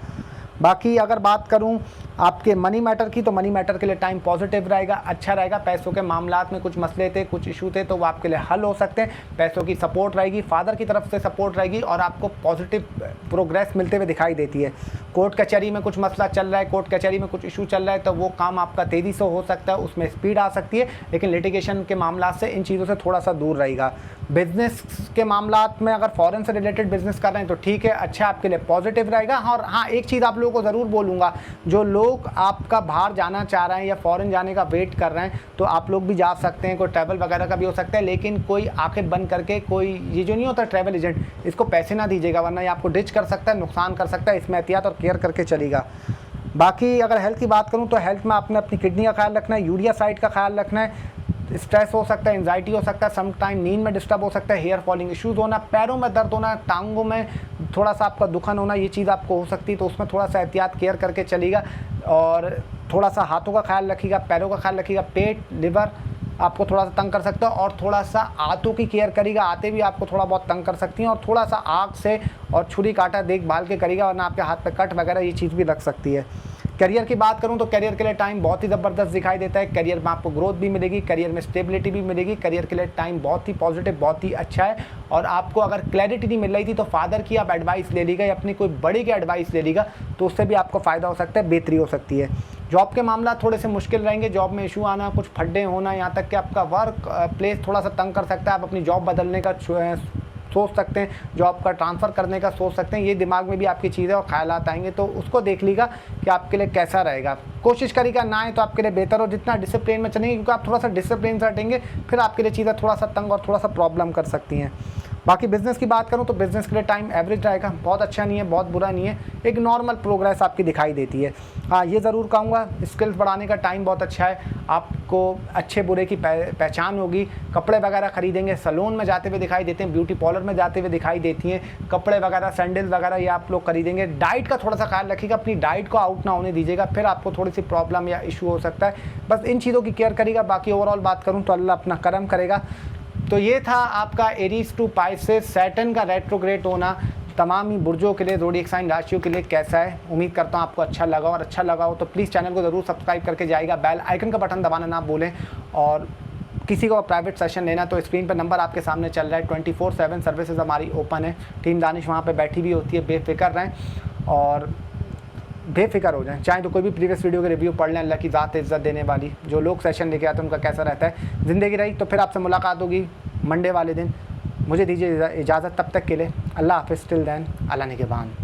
S1: बाकी अगर बात करूं आपके मनी मैटर की, तो मनी मैटर के लिए टाइम पॉजिटिव रहेगा, अच्छा रहेगा। पैसों के मामलात में कुछ मसले थे, कुछ इशू थे, तो वो आपके लिए हल हो सकते हैं। पैसों की सपोर्ट रहेगी, फादर की तरफ से सपोर्ट रहेगी और आपको पॉजिटिव प्रोग्रेस मिलते हुए दिखाई देती है। कोर्ट कचहरी में कुछ मसला चल रहा है, कोर्ट कचहरी में कुछ इशू चल रहा है, तो वो काम आपका तेज़ी से हो सकता है, उसमें स्पीड आ सकती है, लेकिन लिटिगेशन के मामला से इन चीज़ों से थोड़ा सा दूर रहेगा। बिजनेस के मामलात में अगर फॉरेन से रिलेटेड बिजनेस कर रहे हैं तो ठीक है, अच्छा आपके लिए पॉजिटिव रहेगा। और हाँ, एक चीज़ आप लोगों को ज़रूर बोलूँगा, जो लोग आपका बाहर जाना चाह रहे हैं या फॉरेन जाने का वेट कर रहे हैं, तो आप लोग भी जा सकते हैं, कोई ट्रैवल वगैरह का भी हो सकता है, लेकिन कोई आंखें बंद करके, कोई ये जो नहीं होता ट्रैवल एजेंट, इसको पैसे ना दीजिएगा, वरना ये आपको डिच कर सकता है, नुकसान कर सकता है। इसमें एहतियात और केयर करके चलेगा। बाकी अगर हेल्थ की बात करूँ तो हेल्थ में आपने अपनी किडनी का ख्याल रखना है, यूरिया साइड का ख्याल रखना है, स्ट्रेस हो सकता है, एंजाइटी हो सकता है, सम टाइम नींद में डिस्टर्ब हो सकता है, हेयर फॉलिंग इश्यूज़ होना, पैरों में दर्द होना, टांगों में थोड़ा सा आपका दुखन होना, ये चीज़ आपको हो सकती है, तो उसमें थोड़ा सा एहतियात केयर करके चलिएगा। और थोड़ा सा हाथों का ख्याल रखिएगा, पैरों का ख्याल रखिएगा। पेट, लिवर आपको थोड़ा सा तंग कर सकता है, और थोड़ा सा आंतों की केयर करिएगा, आंतें भी आपको थोड़ा बहुत तंग कर सकती हैं, और थोड़ा सा आग से और छुरी कांटा देखभाल के करिएगा, वरना आपके हाथ पे कट वगैरह ये चीज़ भी लग सकती है। करियर की बात करूं तो करियर के लिए टाइम बहुत ही ज़बरदस्त दिखाई देता है। करियर में आपको ग्रोथ भी मिलेगी, करियर में स्टेबिलिटी भी मिलेगी। करियर के लिए टाइम बहुत ही पॉजिटिव, बहुत ही अच्छा है। और आपको अगर क्लैरिटी नहीं मिल रही थी तो फादर की आप एडवाइस ले लीजिएगा या अपनी कोई बड़ी की एडवाइस ले लीजिएगा, तो उससे भी आपको फ़ायदा हो सकता है, बेहतरी हो सकती है। जॉब के मामला थोड़े से मुश्किल रहेंगे, जॉब में इशू आना, कुछ फड्डे होना, यहाँ तक कि आपका वर्क प्लेस थोड़ा सा तंग कर सकता है। आप अपनी जॉब बदलने का सोच सकते हैं, जॉब का ट्रांसफ़र करने का सोच सकते हैं। ये दिमाग में भी आपकी चीज़ें और ख्यालात आएंगे, तो उसको देख लीजिएगा कि आपके लिए कैसा रहेगा। कोशिश करिएगा ना आए तो आपके लिए बेहतर हो, जितना डिसिप्लिन में चलेंगे, क्योंकि आप थोड़ा सा डिसिप्लिन से हटेंगे, फिर आपके लिए चीज़ें थोड़ा सा तंग और थोड़ा सा प्रॉब्लम कर सकती हैं। बाकी बिज़नेस की बात करूं तो बिज़नेस के लिए टाइम एवरेज रहेगा, बहुत अच्छा नहीं है, बहुत बुरा नहीं है, एक नॉर्मल प्रोग्रेस आपकी दिखाई देती है। हाँ, ये ज़रूर कहूँगा, स्किल्स बढ़ाने का टाइम बहुत अच्छा है, आपको अच्छे बुरे की पहचान होगी। कपड़े वगैरह खरीदेंगे, सैलून में जाते हुए दिखाई देते हैं, ब्यूटी पार्लर में जाते हुए दिखाई देती हैं, कपड़े वगैरह, सैंडल वगैरह ये आप लोग खरीदेंगे। डाइट का थोड़ा सा ख्याल रखिएगा, अपनी डाइट को आउट ना होने दीजिएगा, फिर आपको थोड़ी सी प्रॉब्लम या इशू हो सकता है। बस इन चीज़ों की केयर करिएगा। बाकी ओवरऑल बात करूँ तो अल्लाह अपना करम करेगा। तो ये था आपका एरीज टू पाइसेस सैटर्न का रेट्रोग्रेड होना तमाम ही बुर्जों के लिए, ज़ोडिएक साइन राशियों के लिए कैसा है। उम्मीद करता हूँ आपको अच्छा लगा, और अच्छा लगा हो तो प्लीज़ चैनल को ज़रूर सब्सक्राइब करके जाइएगा, बेल आइकन का बटन दबाना ना भूलें। और किसी को प्राइवेट सेशन लेना तो स्क्रीन पर नंबर आपके सामने चल रहा है, 24/7 सर्विसेज हमारी ओपन है। टीम दानिश वहाँ पर बैठी भी होती है, बेफिक्र रहें और बेफिक्र हो जाएं। चाहे तो कोई भी प्रीवियस वीडियो के रिव्यू पढ़ लें, अल्लाह की ज़ात इज़्ज़त देने वाली, जो लोग सेशन लेके आते हैं उनका कैसा रहता है। ज़िंदगी रही तो फिर आपसे मुलाकात होगी मंडे वाले दिन। मुझे दीजिए इजाज़त, तब तक के लिए अल्लाह हाफ़िज़, टिल देन, अल्लाह निगहबान।